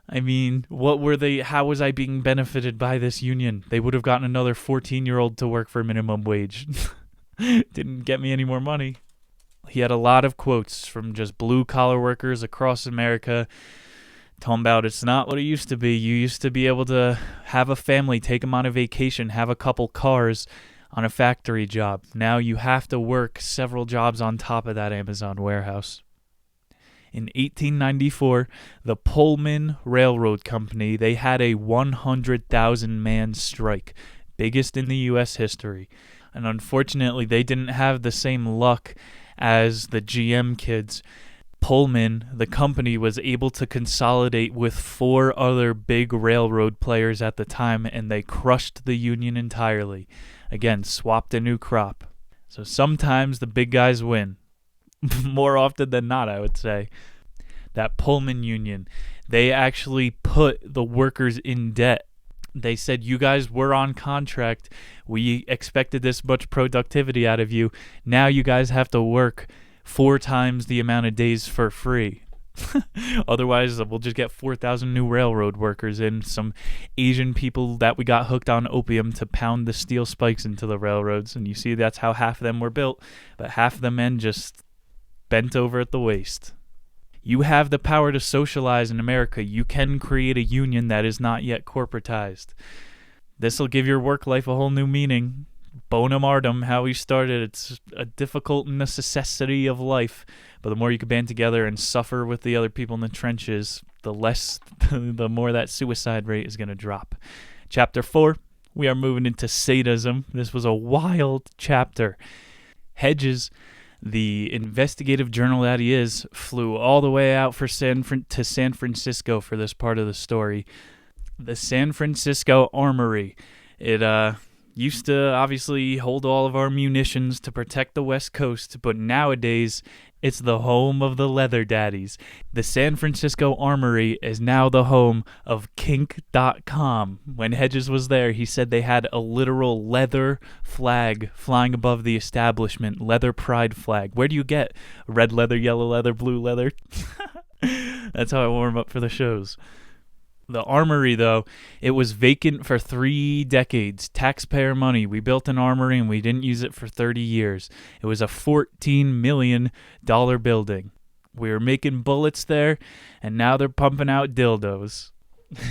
I mean, what were they? How was I being benefited by this union? They would have gotten another 14-year-old to work for minimum wage. Didn't get me any more money. He had a lot of quotes from just blue-collar workers across America talking about it's not what it used to be. You used to be able to have a family, take them on a vacation, have a couple cars on a factory job. Now you have to work several jobs on top of that Amazon warehouse. In 1894, the Pullman Railroad Company, they had a 100,000-man strike, biggest in the U.S. history. And unfortunately, they didn't have the same luck as the GM kids. Pullman, the company, was able to consolidate with 4 other big railroad players at the time, and they crushed the union entirely. Again, swapped a new crop. So sometimes the big guys win. More often than not, I would say. That Pullman union, they actually put the workers in debt. They said, you guys were on contract. We expected this much productivity out of you. Now you guys have to work 4 times the amount of days for free. Otherwise, we'll just get 4,000 new railroad workers in, some Asian people that we got hooked on opium to pound the steel spikes into the railroads. And you see that's how half of them were built, but half of the men just bent over at the waist. You have the power to socialize in America. You can create a union that is not yet corporatized. This will give your work life a whole new meaning. Bonum Artem, how we started. It's a difficult necessity of life, but the more you can band together and suffer with the other people in the trenches, the more that suicide rate is going to drop. Chapter 4, we are moving into sadism. This was a wild chapter. Hedges, the investigative journal that he is, flew all the way out to San Francisco for this part of the story. The San Francisco Armory. It used to obviously hold all of our munitions to protect the West Coast, but nowadays it's the home of the leather daddies. The San Francisco Armory is now the home of kink.com. When Hedges was there, he said they had a literal leather flag flying above the establishment, leather pride flag. Where do you get red leather, yellow leather, blue leather? That's how I warm up for the shows. The armory, though, it was vacant for 3 decades. Taxpayer money. We built an armory and we didn't use it for 30 years. It was a $14 million building. We were making bullets there, and now they're pumping out dildos.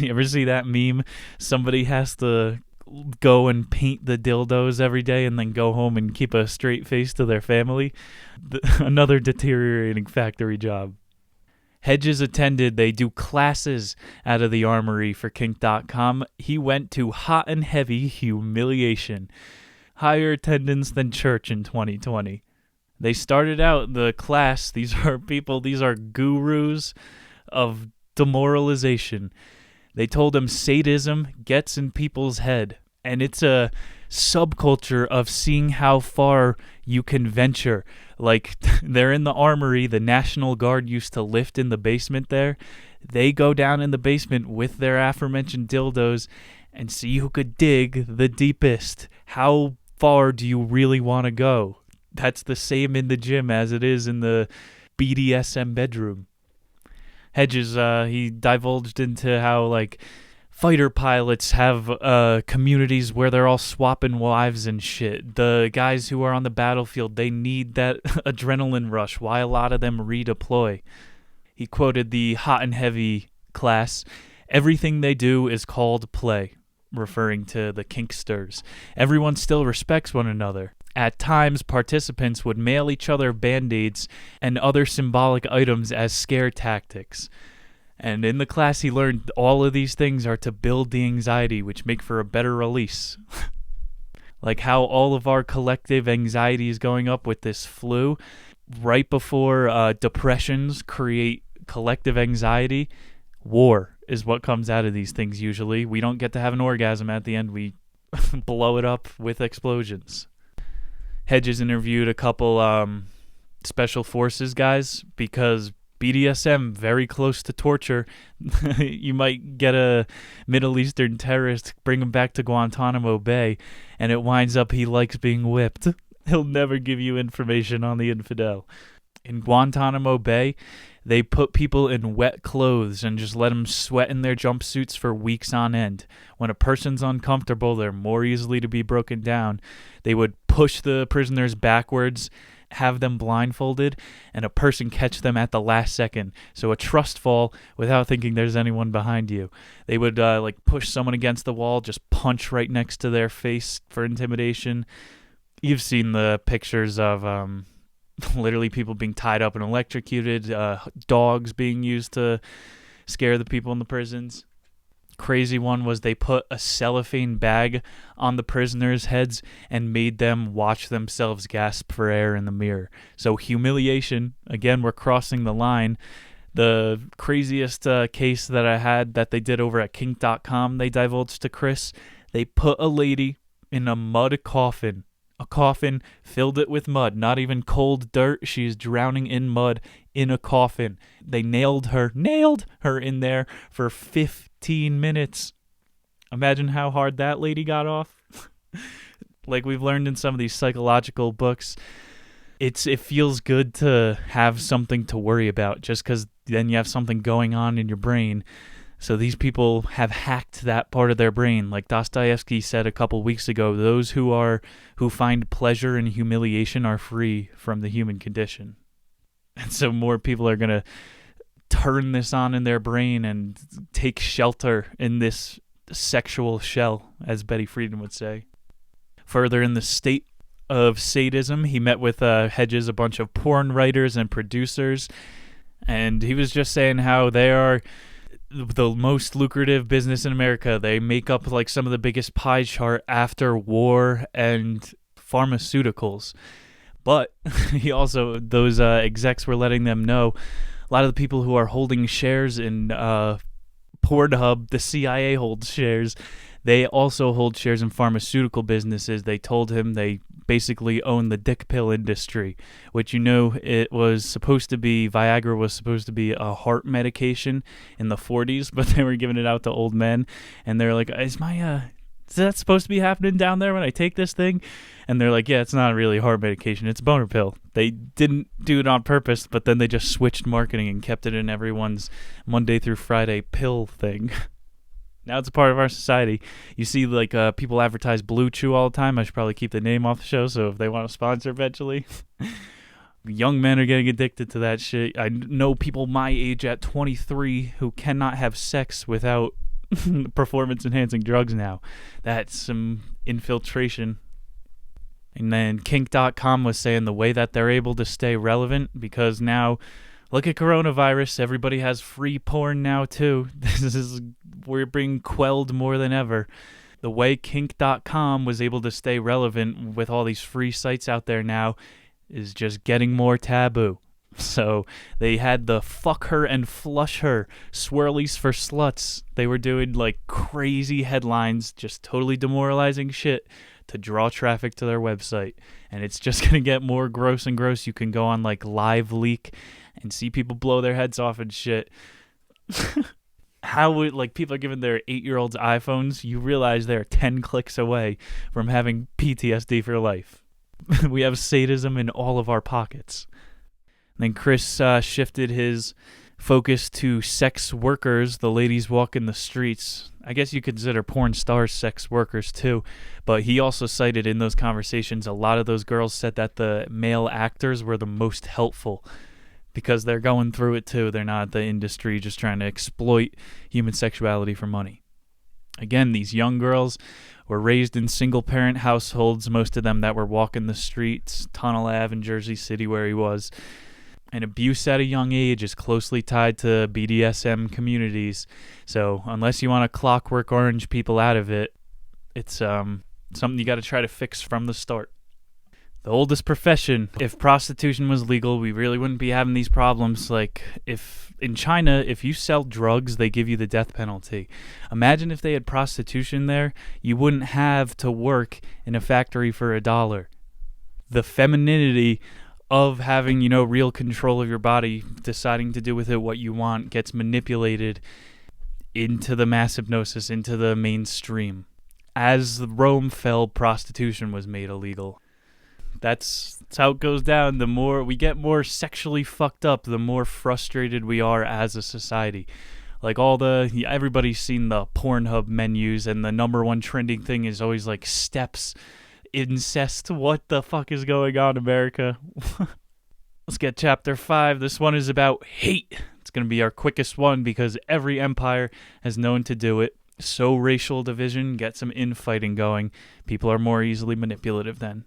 You ever see that meme? Somebody has to go and paint the dildos every day and then go home and keep a straight face to their family. Another deteriorating factory job. Hedges attended, they do classes out of the armory for kink.com. He went to hot and heavy humiliation. Higher attendance than church in 2020. They started out the class, these are gurus of demoralization. They told him sadism gets in people's head, and it's a subculture of seeing how far you can venture. Like, they're in the armory, the National Guard used to lift in the basement there. They go down in the basement with their aforementioned dildos and see who could dig the deepest. How far do you really want to go? That's the same in the gym as it is in the BDSM bedroom. Hedges, he divulged into how, like, fighter pilots have communities where they're all swapping wives and shit. The guys who are on the battlefield, they need that adrenaline rush. Why a lot of them redeploy. He quoted the hot and heavy class. Everything they do is called play, referring to the kinksters. Everyone still respects one another. At times, participants would mail each other band-aids and other symbolic items as scare tactics. And in the class, he learned all of these things are to build the anxiety, which make for a better release. Like how all of our collective anxiety is going up with this flu. Right before depressions create collective anxiety, war is what comes out of these things usually. We don't get to have an orgasm at the end. We blow it up with explosions. Hedges interviewed a couple special forces guys because BDSM, very close to torture. You might get a Middle Eastern terrorist, bring him back to Guantanamo Bay, and it winds up he likes being whipped. He'll never give you information on the infidel. In Guantanamo Bay, they put people in wet clothes and just let them sweat in their jumpsuits for weeks on end. When a person's uncomfortable, they're more easily to be broken down. They would push the prisoners backwards, have them blindfolded, and a person catch them at the last second. So a trust fall without thinking there's anyone behind you. They would push someone against the wall, just punch right next to their face for intimidation. You've seen the pictures of literally people being tied up and electrocuted, dogs being used to scare the people in the prisons. Crazy one was they put a cellophane bag on the prisoners' heads and made them watch themselves gasp for air in the mirror. So humiliation, again, we're crossing the line. The craziest case that I had that they did over at kink.com, they divulged to Chris, they put a lady in a mud coffin. A coffin, filled it with mud, not even cold dirt. She's drowning in mud in a coffin. They nailed her in there for 15 minutes. Imagine how hard that lady got off. Like we've learned in some of these psychological books, it feels good to have something to worry about just because then you have something going on in your brain. So these people have hacked that part of their brain. Like Dostoevsky said a couple weeks ago, those who find pleasure in humiliation are free from the human condition. And so more people are going to turn this on in their brain and take shelter in this sexual shell, as Betty Friedan would say. Further, in the state of sadism, he met with Hedges, a bunch of porn writers and producers, and he was just saying how they are the most lucrative business in America. They make up like some of the biggest pie chart after war and pharmaceuticals. But he also, those execs were letting them know, a lot of the people who are holding shares in Pornhub, the CIA holds shares. They also hold shares in pharmaceutical businesses. They told him they basically own the dick pill industry, which, it was supposed to be, Viagra was supposed to be a heart medication in the 40s, but they were giving it out to old men. And they're like, is that supposed to be happening down there when I take this thing? And they're like, yeah, it's not really heart medication. It's a boner pill. They didn't do it on purpose, but then they just switched marketing and kept it in everyone's Monday through Friday pill thing. Now it's a part of our society. You see, like, people advertise Blue Chew all the time. I should probably keep the name off the show, so if they want to sponsor eventually. Young men are getting addicted to that shit. I know people my age at 23 who cannot have sex without performance-enhancing drugs now. That's some infiltration. And then kink.com was saying the way that they're able to stay relevant, because now, look at coronavirus. Everybody has free porn now, too. We're being quelled more than ever. The way kink.com was able to stay relevant with all these free sites out there now is just getting more taboo. So they had the fuck her and flush her swirlies for sluts. They were doing like crazy headlines, just totally demoralizing shit to draw traffic to their website. And it's just going to get more gross and gross. You can go on like Live Leak and see people blow their heads off and shit. How would, like, people are giving their 8-year-olds iPhones? You realize they're 10 clicks away from having PTSD for life. We have sadism in all of our pockets. And then Chris shifted his focus to sex workers, the ladies walking the streets. I guess you consider porn stars sex workers too, but he also cited in those conversations a lot of those girls said that the male actors were the most helpful because they're going through it too. They're not the industry just trying to exploit human sexuality for money. Again, these young girls were raised in single-parent households, most of them that were walking the streets, Tunnel Ave in Jersey City where he was. And abuse at a young age is closely tied to BDSM communities. So unless you want to Clockwork Orange people out of it, it's something you got to try to fix from the start. The oldest profession. If prostitution was legal, we really wouldn't be having these problems. Like, if in China, if you sell drugs, they give you the death penalty. Imagine if they had prostitution there, you wouldn't have to work in a factory for $1. The femininity of having, real control of your body, deciding to do with it what you want, gets manipulated into the mass hypnosis, into the mainstream. As Rome fell, prostitution was made illegal. That's how it goes down. The more we get more sexually fucked up, the more frustrated we are as a society. Like everybody's seen the Pornhub menus, and the number one trending thing is always like steps, incest. What the fuck is going on, America? Let's get chapter 5. This one is about hate. It's going to be our quickest one because every empire has known to do it. Sow racial division, get some infighting going. People are more easily manipulative then.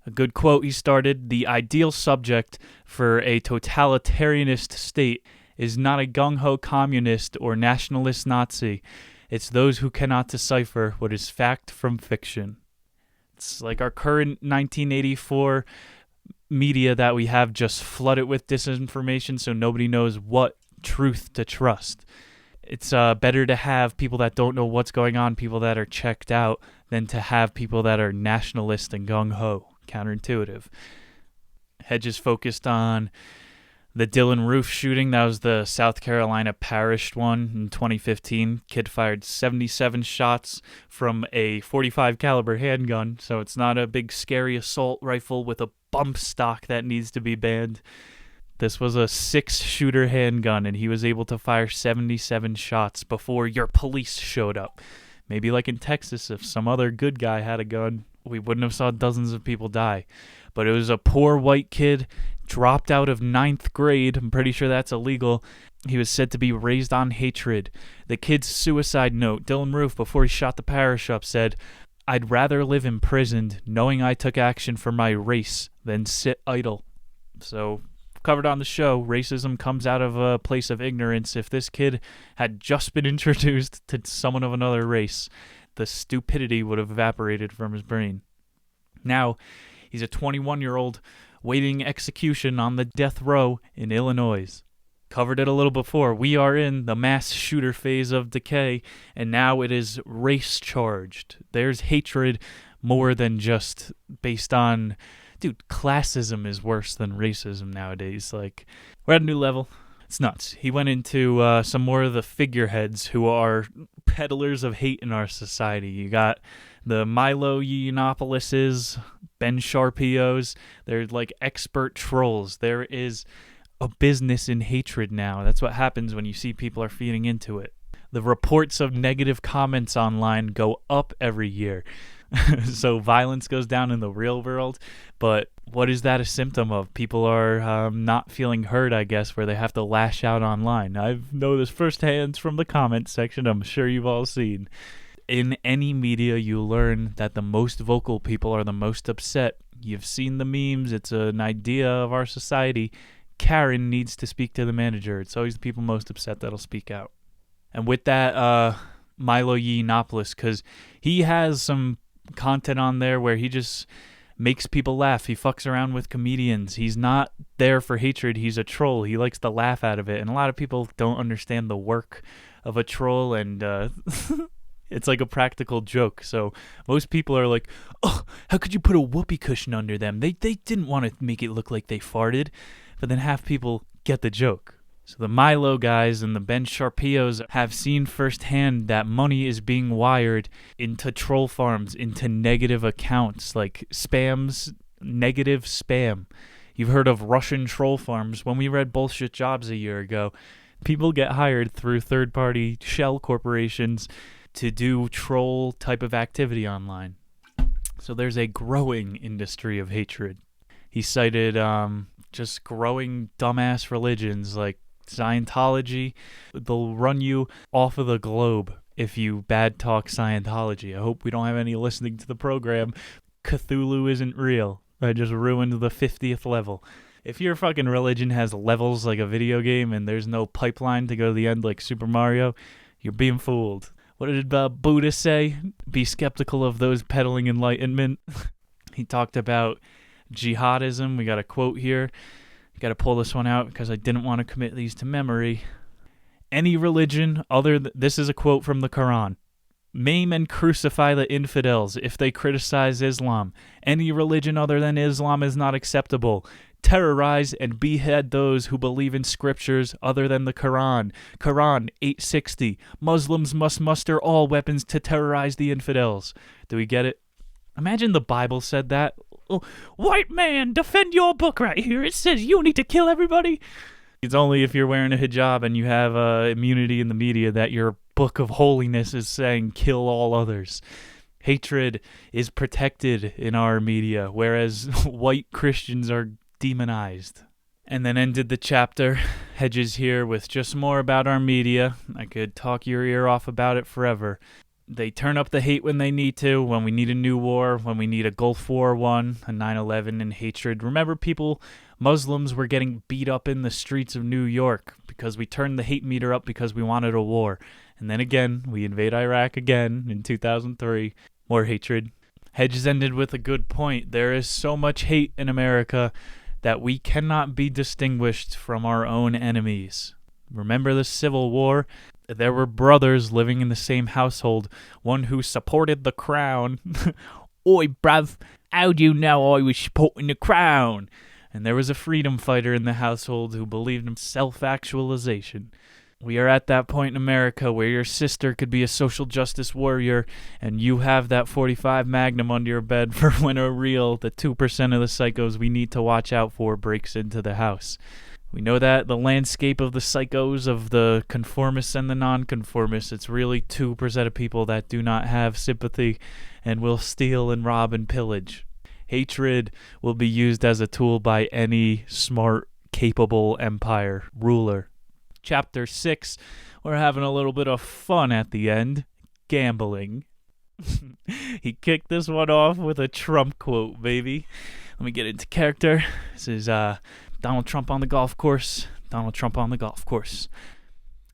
A good quote he started: "The ideal subject for a totalitarianist state is not a gung-ho communist or nationalist Nazi. It's those who cannot decipher what is fact from fiction." It's like our current 1984 media that we have just flooded with disinformation, so nobody knows what truth to trust. It's better to have people that don't know what's going on, people that are checked out, than to have people that are nationalist and gung-ho. Counterintuitive. Hedges focused on the Dylan Roof shooting. That was the South Carolina parish one in 2015. Kid fired 77 shots from a .45 caliber handgun, so it's not a big scary assault rifle with a bump stock that needs to be banned. This was a 6-shooter handgun, and he was able to fire 77 shots before your police showed up. Maybe like in Texas, if some other good guy had a gun, we wouldn't have saw dozens of people die. But it was a poor white kid, dropped out of 9th grade. I'm pretty sure that's illegal. He was said to be raised on hatred. The kid's suicide note, Dylan Roof, before he shot the parish up, said, "I'd rather live imprisoned knowing I took action for my race than sit idle." So, covered on the show, racism comes out of a place of ignorance. If this kid had just been introduced to someone of another race, the stupidity would have evaporated from his brain. Now, he's a 21-year-old waiting execution on the death row in Illinois. Covered it a little before. We are in the mass shooter phase of decay, and now it is race-charged. There's hatred more than just based on... Dude, classism is worse than racism nowadays. Like, we're at a new level. It's nuts. He went into some more of the figureheads who are peddlers of hate in our society. You got the Milo Yiannopoulos, Ben Sharpios. They're like expert trolls. There is a business in hatred now. That's what happens when you see people are feeding into it. The reports of negative comments online go up every year. So violence goes down in the real world, but what is that a symptom of? People are not feeling heard, I guess, where they have to lash out online. I know this firsthand from the comments section. I'm sure you've all seen. In any media, you learn that the most vocal people are the most upset. You've seen the memes. It's an idea of our society. Karen needs to speak to the manager. It's always the people most upset that'll speak out. And with that, Milo Yiannopoulos, because he has some content on there where he just makes people laugh. He fucks around with comedians. He's not there for hatred. He's a troll. He likes to laugh out of it. And a lot of people don't understand the work of a troll, and it's like a practical joke. So most people are like, "Oh, how could you put a whoopee cushion under them? They didn't want to make it look like they farted." But then half people get the joke. So the Milo guys and the Ben Sharpios have seen firsthand that money is being wired into troll farms, into negative accounts, like spams, negative spam. You've heard of Russian troll farms. When we read Bullshit Jobs a year ago, people get hired through third-party shell corporations to do troll type of activity online. So there's a growing industry of hatred. He cited just growing dumbass religions like Scientology. They'll run you off of the globe if you bad talk Scientology. I hope we don't have any listening to the program. Cthulhu isn't real. I just ruined the 50th level. If your fucking religion has levels like a video game and there's no pipeline to go to the end like Super Mario, you're being fooled. What did Buddha say? Be skeptical of those peddling enlightenment. He talked about jihadism. We got a quote here. Got to pull this one out because I didn't want to commit these to memory. Any religion this is a quote from the Quran. Maim and crucify the infidels if they criticize Islam. Any religion other than Islam is not acceptable. Terrorize and behead those who believe in scriptures other than the Quran. Quran 860. Muslims must muster all weapons to terrorize the infidels. Do we get it? Imagine the Bible said that. Oh, white man, defend your book right here. It says you need to kill everybody. It's only if you're wearing a hijab and you have immunity in the media that your book of holiness is saying kill all others. Hatred is protected in our media, whereas white Christians are demonized. And then ended the chapter, Hedges here, with just more about our media. I could talk your ear off about it forever. They turn up the hate when they need to, when we need a new war, when we need a Gulf War I, a 9/11, and hatred. Remember, Muslims were getting beat up in the streets of New York because we turned the hate meter up because we wanted a war. And then again, we invade Iraq again in 2003. More hatred. Hedges ended with a good point. There is so much hate in America that we cannot be distinguished from our own enemies. Remember the Civil War? There were brothers living in the same household, one who supported the crown. Oi, bruv, how do you know I was supporting the crown? And there was a freedom fighter in the household who believed in self-actualization. We are at that point in America where your sister could be a social justice warrior and you have that .45 Magnum under your bed for when the 2% of the psychos we need to watch out for breaks into the house. We know that the landscape of the psychos, of the conformists and the nonconformists, it's really 2% of people that do not have sympathy and will steal and rob and pillage. Hatred will be used as a tool by any smart, capable empire ruler. Chapter 6, we're having a little bit of fun at the end. Gambling. He kicked this one off with a Trump quote, baby. Let me get into character. This is Donald Trump on the golf course. Donald Trump on the golf course.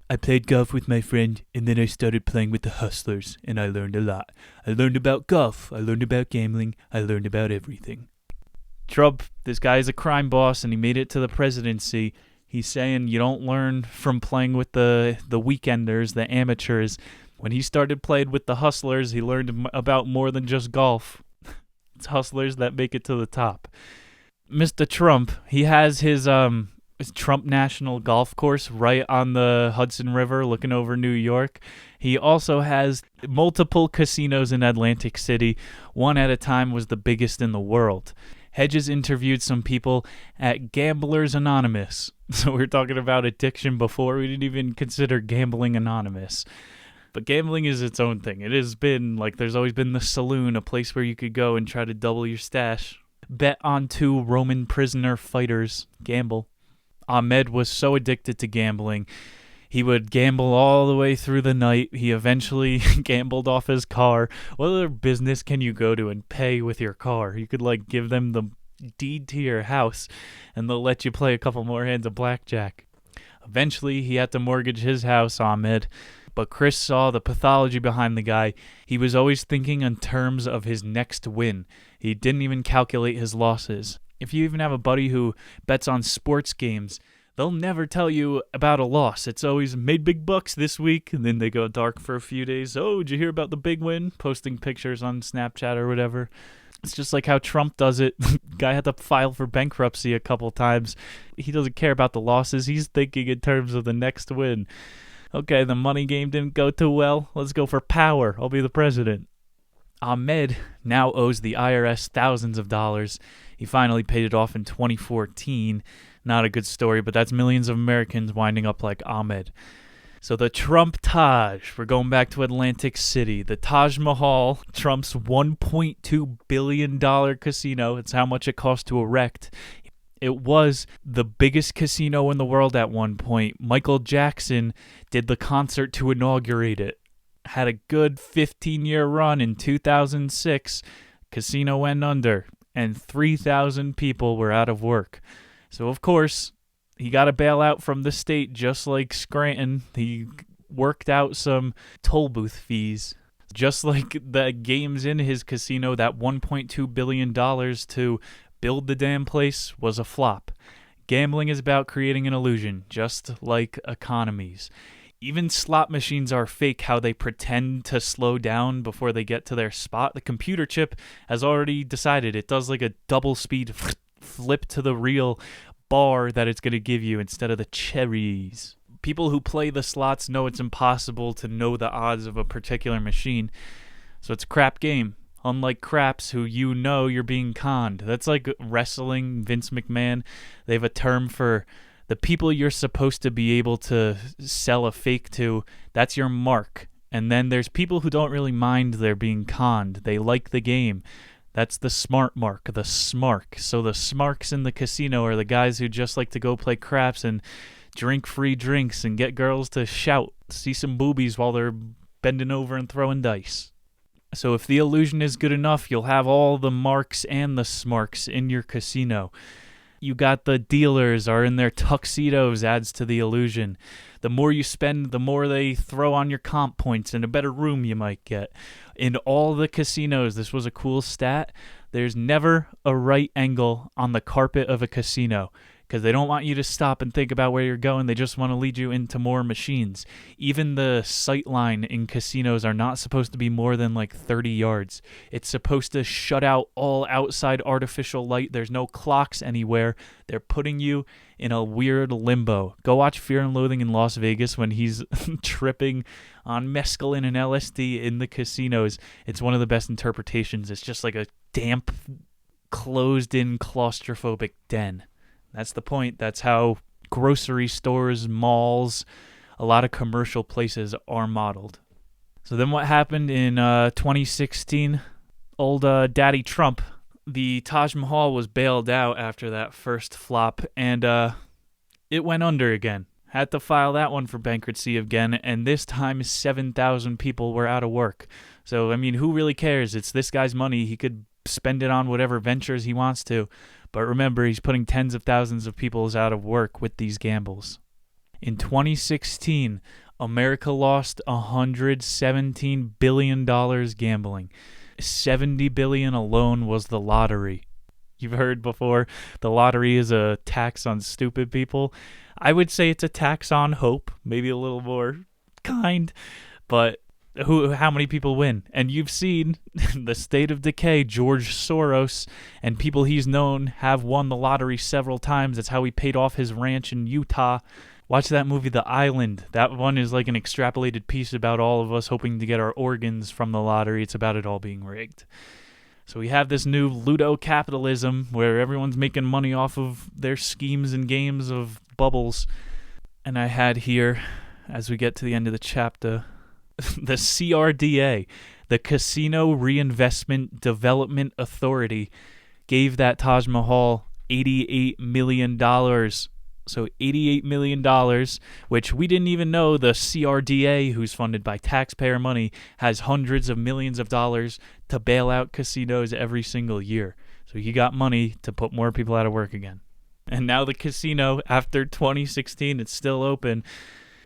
I played golf with my friend, and then I started playing with the hustlers, and I learned a lot. I learned about golf. I learned about gambling. I learned about everything. Trump, this guy is a crime boss, and he made it to the presidency. He's saying you don't learn from playing with the weekenders, the amateurs. When he started playing with the hustlers, he learned about more than just golf. It's hustlers that make it to the top. Mr. Trump, he has his Trump National Golf Course right on the Hudson River looking over New York. He also has multiple casinos in Atlantic City. One at a time was the biggest in the world. Hedges interviewed some people at Gamblers Anonymous. So we were talking about addiction before. We didn't even consider Gambling Anonymous. But gambling is its own thing. It has been, like, there's always been the saloon, a place where you could go and try to double your stash. Bet on 2 Roman prisoner fighters. Gamble. Ahmed was so addicted to gambling, he would gamble all the way through the night. He eventually gambled off his car. What other business can you go to and pay with your car? You could, like, give them the deed to your house, and they'll let you play a couple more hands of blackjack. Eventually, he had to mortgage his house, Ahmed. But Chris saw the pathology behind the guy. He was always thinking in terms of his next win. He didn't even calculate his losses. If you even have a buddy who bets on sports games, they'll never tell you about a loss. It's always made big bucks this week, and then they go dark for a few days. Oh, did you hear about the big win? Posting pictures on Snapchat or whatever. It's just like how Trump does it. Guy had to file for bankruptcy a couple times. He doesn't care about the losses. He's thinking in terms of the next win. Okay, the money game didn't go too well. Let's go for power. I'll be the president. Ahmed now owes the IRS thousands of dollars. He finally paid it off in 2014. Not a good story, but that's millions of Americans winding up like Ahmed. So the Trump Taj, we're going back to Atlantic City. The Taj Mahal, Trump's $1.2 billion casino. It's how much it cost to erect. It was the biggest casino in the world at one point. Michael Jackson did the concert to inaugurate it. Had a good 15-year run in 2006. Casino went under, and 3,000 people were out of work. So, of course, he got a bailout from the state just like Scranton. He worked out some toll booth fees. Just like the games in his casino, that $1.2 billion to build the damn place was a flop. Gambling is about creating an illusion, just like economies. Even slot machines are fake, how they pretend to slow down before they get to their spot. The computer chip has already decided it does like a double speed flip to the real bar that it's going to give you instead of the cherries. People who play the slots know it's impossible to know the odds of a particular machine, so it's a crap game. Unlike craps who you know you're being conned. That's like wrestling, Vince McMahon. They have a term for the people you're supposed to be able to sell a fake to. That's your mark. And then there's people who don't really mind they're being conned. They like the game. That's the smart mark, the smark. So the smarks in the casino are the guys who just like to go play craps and drink free drinks and get girls to shout, see some boobies while they're bending over and throwing dice. So if the illusion is good enough, you'll have all the marks and the smarks in your casino. You got the dealers are in their tuxedos, adds to the illusion. The more you spend, the more they throw on your comp points and a better room you might get. In all the casinos, this was a cool stat, there's never a right angle on the carpet of a casino because they don't want you to stop and think about where you're going. They just want to lead you into more machines. Even the sight line in casinos are not supposed to be more than like 30 yards. It's supposed to shut out all outside artificial light. There's no clocks anywhere. They're putting you in a weird limbo. Go watch Fear and Loathing in Las Vegas when he's tripping on mescaline and LSD in the casinos. It's one of the best interpretations. It's just like a damp, closed-in, claustrophobic den. That's the point. That's how grocery stores, malls, a lot of commercial places are modeled. So then what happened in 2016? Old Daddy Trump, the Taj Mahal was bailed out after that first flop, and it went under again. Had to file that one for bankruptcy again, and this time 7,000 people were out of work. So, I mean, who really cares? It's this guy's money. He could spend it on whatever ventures he wants to. But remember, he's putting tens of thousands of people out of work with these gambles. In 2016, America lost $117 billion gambling. $70 billion alone was the lottery. You've heard before, the lottery is a tax on stupid people. I would say it's a tax on hope, maybe a little more kind, but how many people win? And you've seen the state of decay. George Soros and people he's known have won the lottery several times. That's how he paid off his ranch in Utah. Watch that movie, The Island. That one is like an extrapolated piece about all of us hoping to get our organs from the lottery. It's about it all being rigged. So we have this new ludo-capitalism where everyone's making money off of their schemes and games of bubbles. And I had here, as we get to the end of the chapter, the CRDA, the Casino Reinvestment Development Authority, gave that Taj Mahal $88 million. So $88 million, which we didn't even know the CRDA, who's funded by taxpayer money, has hundreds of millions of dollars to bail out casinos every single year. So he got money to put more people out of work again. And now the casino, after 2016, it's still open.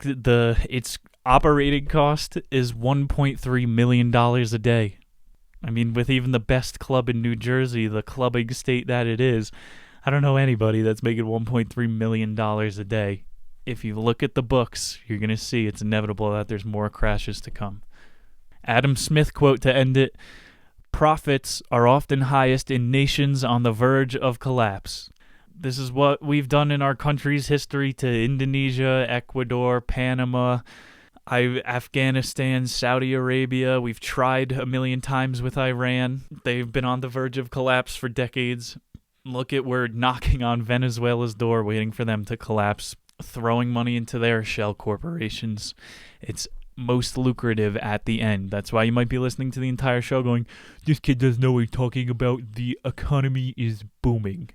Its operating cost is $1.3 million a day. I mean, with even the best club in New Jersey, the clubbing state that it is, I don't know anybody that's making $1.3 million a day. If you look at the books, you're going to see it's inevitable that there's more crashes to come. Adam Smith quote to end it: "Profits are often highest in nations on the verge of collapse." This is what we've done in our country's history to Indonesia, Ecuador, Panama, Afghanistan, Saudi Arabia. We've tried a million times with Iran. They've been on the verge of collapse for decades. Look at, we're knocking on Venezuela's door, waiting for them to collapse, throwing money into their shell corporations. It's most lucrative at the end. That's why you might be listening to the entire show going, "This kid doesn't know what he's talking about. The economy is booming."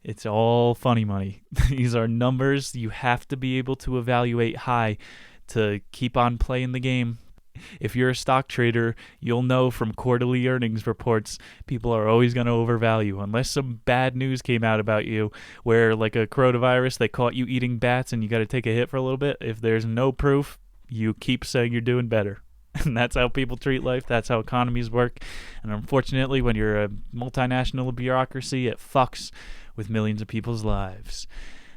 It's all funny money. These are numbers you have to be able to evaluate high to keep on playing the game. If you're a stock trader, you'll know from quarterly earnings reports, people are always going to overvalue. Unless some bad news came out about you, where like a coronavirus, they caught you eating bats and you got to take a hit for a little bit. If there's no proof, you keep saying you're doing better. And that's how people treat life. That's how economies work. And unfortunately, when you're a multinational bureaucracy, it fucks with millions of people's lives.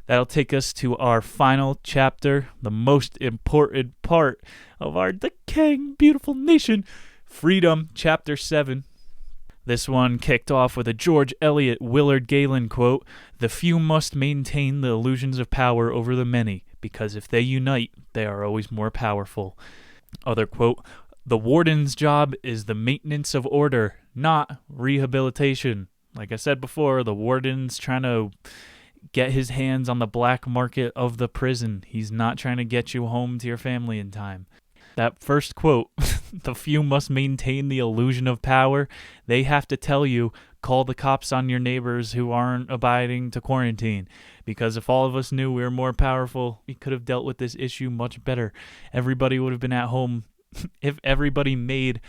That'll take us to our final chapter, the most important part of our decaying, beautiful nation, Freedom, Chapter 7. This one kicked off with a George Eliot Willard Galen quote: "The few must maintain the illusions of power over the many, because if they unite, they are always more powerful." Other quote: "The warden's job is the maintenance of order, not rehabilitation." Like I said before, the warden's trying to get his hands on the black market of the prison. He's not trying to get you home to your family in time. That first quote, "The few must maintain the illusion of power," they have to tell you, call the cops on your neighbors who aren't abiding to quarantine. Because if all of us knew we were more powerful, we could have dealt with this issue much better. Everybody would have been at home. If everybody made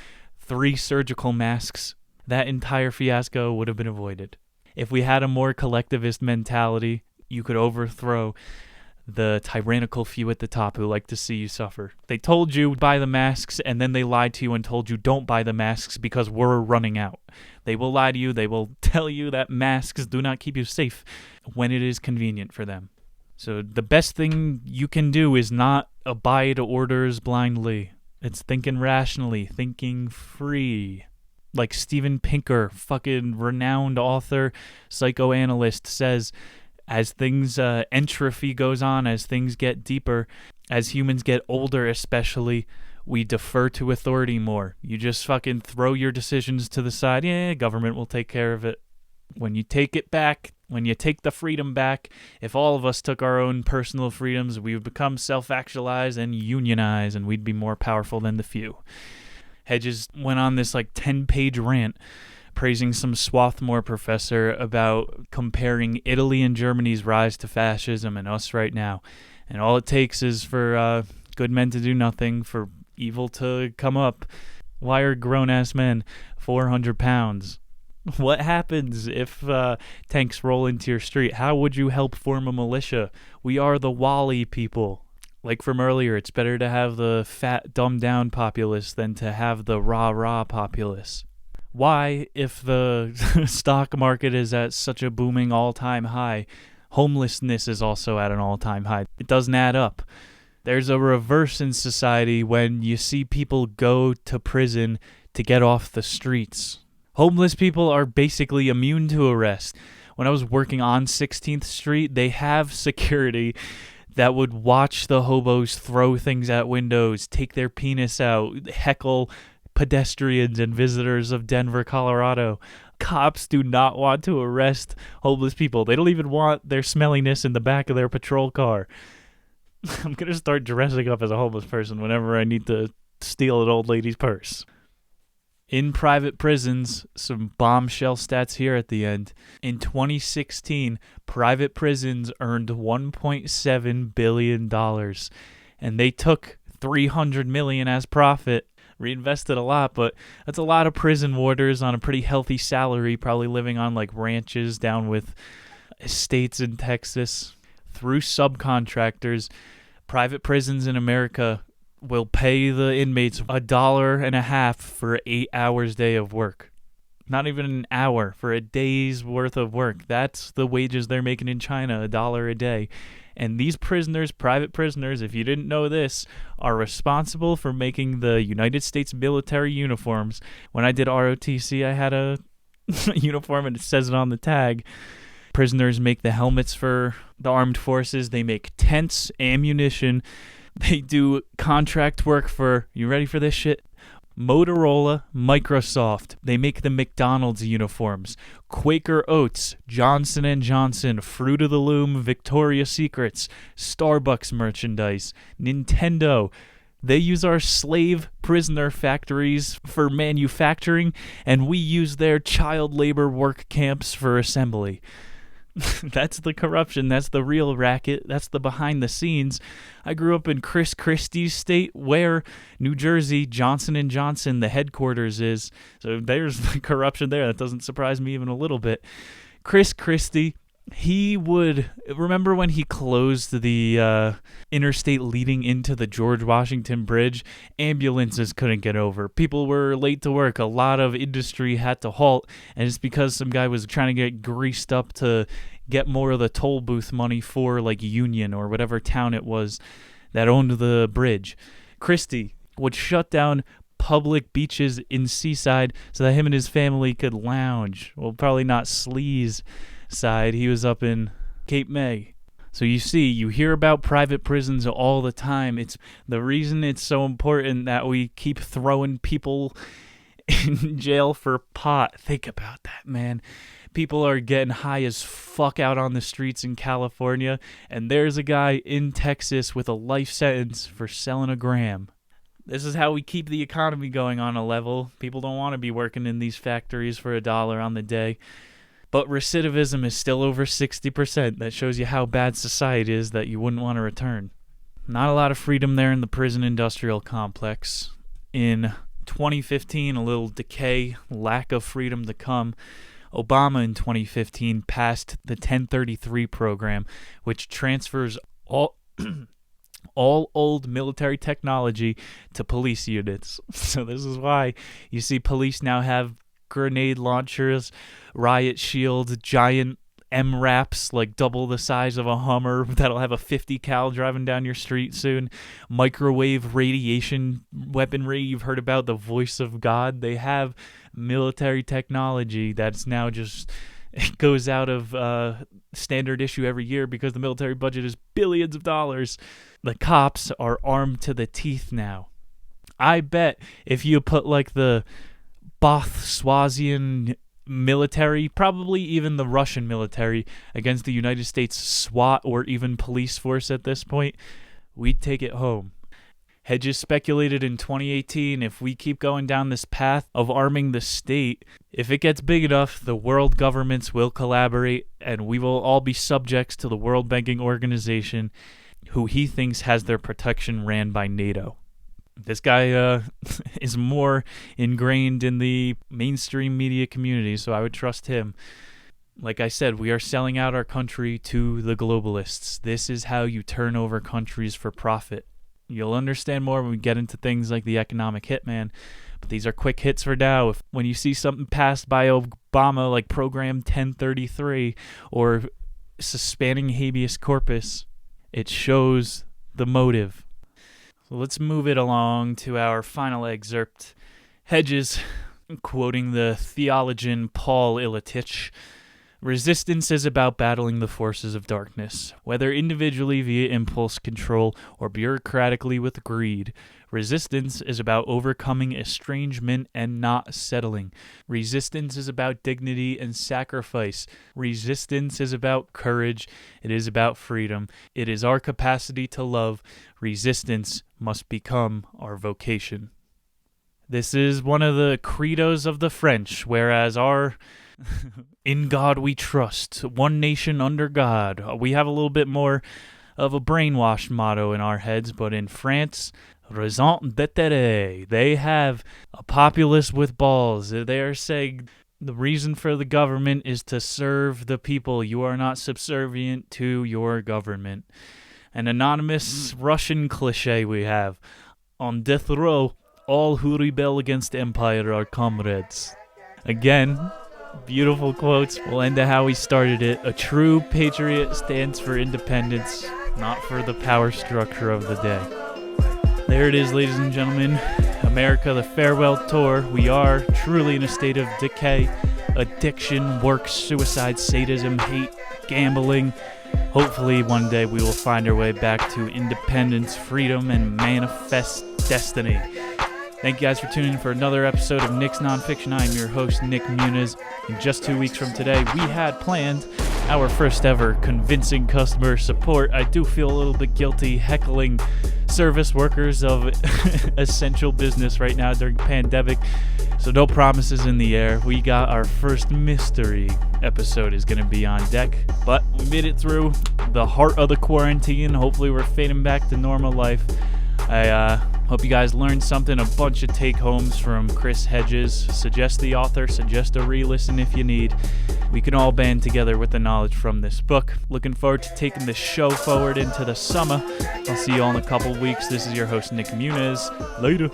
3 surgical masks, that entire fiasco would have been avoided. If we had a more collectivist mentality, you could overthrow the tyrannical few at the top who like to see you suffer. They told you buy the masks, and then they lied to you and told you don't buy the masks because we're running out. They will lie to you. They will tell you that masks do not keep you safe when it is convenient for them. So the best thing you can do is not abide orders blindly. It's thinking rationally, thinking free. Like Steven Pinker, fucking renowned author, psychoanalyst, says, as things, entropy goes on, as things get deeper, as humans get older especially, we defer to authority more. You just fucking throw your decisions to the side. Yeah, government will take care of it. When you take it back, when you take the freedom back, if all of us took our own personal freedoms, we would become self-actualized and unionize, and we'd be more powerful than the few. Hedges went on this 10-page rant praising some Swarthmore professor about comparing Italy and Germany's rise to fascism and us right now. And all it takes is for good men to do nothing, for evil to come up. Why are grown-ass men 400 pounds? What happens if tanks roll into your street? How would you help form a militia? We are the Wally people. Like from earlier, it's better to have the fat, dumbed-down populace than to have the rah-rah populace. Why, if the stock market is at such a booming all-time high, homelessness is also at an all-time high? It doesn't add up. There's a reverse in society when you see people go to prison to get off the streets. Homeless people are basically immune to arrest. When I was working on 16th Street, they have security that would watch the hobos throw things at windows, take their penis out, heckle pedestrians and visitors of Denver, Colorado. Cops do not want to arrest homeless people. They don't even want their smelliness in the back of their patrol car. I'm going to start dressing up as a homeless person whenever I need to steal an old lady's purse. In private prisons, some bombshell stats here at the end. In 2016, private prisons earned $1.7 billion, and they took $300 million as profit. Reinvested a lot, but that's a lot of prison warders on a pretty healthy salary, probably living on ranches down with estates in Texas. Through subcontractors, private prisons in America will pay the inmates $1.50 for 8 hours day of work. Not even an hour, for a day's worth of work. That's the wages they're making in China, $1 a day. And these prisoners, private prisoners, if you didn't know this, are responsible for making the United States military uniforms. When I did ROTC, I had a uniform and it says it on the tag. Prisoners make the helmets for the armed forces. They make tents, ammunition. They do contract work for, you ready for this shit? Motorola, Microsoft. They make the McDonald's uniforms. Quaker Oats, Johnson & Johnson, Fruit of the Loom, Victoria's Secrets, Starbucks merchandise, Nintendo. They use our slave prisoner factories for manufacturing, and we use their child labor work camps for assembly. That's the corruption. That's the real racket. That's the behind the scenes. I grew up in Chris Christie's state, where New Jersey, Johnson & Johnson, the headquarters is. So there's the corruption there. That doesn't surprise me even a little bit. Chris Christie, he would, remember when he closed the interstate leading into the George Washington Bridge? Ambulances couldn't get over. People were late to work. A lot of industry had to halt, and it's because some guy was trying to get greased up to get more of the toll booth money for Union or whatever town it was that owned the bridge. Christie would shut down public beaches in Seaside so that him and his family could lounge. Well, probably not sleaze side. He was up in Cape May. So you see, you hear about private prisons all the time. It's the reason it's so important that we keep throwing people in jail for pot. Think about that, man. People are getting high as fuck out on the streets in California, and there's a guy in Texas with a life sentence for selling a gram. This is how we keep the economy going on a level. People don't want to be working in these factories for $1 on the day. But recidivism is still over 60%. That shows you how bad society is that you wouldn't want to return. Not a lot of freedom there in the prison industrial complex. In 2015, a little decay, lack of freedom to come. Obama in 2015 passed the 1033 program, which transfers all old military technology to police units. So this is why you see police now have grenade launchers, riot shields, giant MRAPs, double the size of a Hummer that'll have a 50 cal driving down your street soon. Microwave radiation weaponry, you've heard about the voice of God. They have military technology that's now just, it goes out of standard issue every year because the military budget is billions of dollars. The cops are armed to the teeth now. I bet if you put the Bothswazian military, probably even the Russian military, against the United States SWAT or even police force at this point, we'd take it home. Hedges speculated in 2018, if we keep going down this path of arming the state, if it gets big enough, the world governments will collaborate and we will all be subjects to the World Banking Organization, who he thinks has their protection ran by NATO. This guy is more ingrained in the mainstream media community, so I would trust him. Like I said, we are selling out our country to the globalists. This is how you turn over countries for profit. You'll understand more when we get into things like the economic hitman, but these are quick hits for now. When you see something passed by Obama like Program 1033 or suspending habeas corpus, it shows the motive. So let's move it along to our final excerpt. Hedges, quoting the theologian Paul Ilyich, resistance is about battling the forces of darkness, whether individually via impulse control or bureaucratically with greed. Resistance is about overcoming estrangement and not settling. Resistance is about dignity and sacrifice. Resistance is about courage. It is about freedom. It is our capacity to love. Resistance must become our vocation. This is one of the credos of the French, whereas our in God we trust, one nation under God. We have a little bit more of a brainwashed motto in our heads, but in France, raison d'être. They have a populace with balls. They are saying the reason for the government is to serve the people. You are not subservient to your government. An anonymous Russian cliche we have. On death row, all who rebel against empire are comrades. Again, beautiful quotes. We'll end to how we started it. A true patriot stands for independence, not for the power structure of the day. There it is, ladies and gentlemen. America, the farewell tour. We are truly in a state of decay. Addiction, work, suicide, sadism, hate, gambling. Hopefully one day we will find our way back to independence, freedom, and manifest destiny. Thank you guys for tuning in for another episode of Nick's Nonfiction. I am your host, Nick Muniz. In just 2 weeks from today, we had planned our first ever convincing customer support. I do feel a little bit guilty heckling service workers of essential business right now during pandemic, so no promises in the air. We got our first mystery episode is going to be on deck, but we made it through the heart of the quarantine. Hopefully we're fading back to normal life. I hope you guys learned something, a bunch of take-homes from Chris Hedges. Suggest the author, suggest a re-listen if you need. We can all band together with the knowledge from this book. Looking forward to taking this show forward into the summer. I'll see you all in a couple weeks. This is your host, Nick Muniz. Later.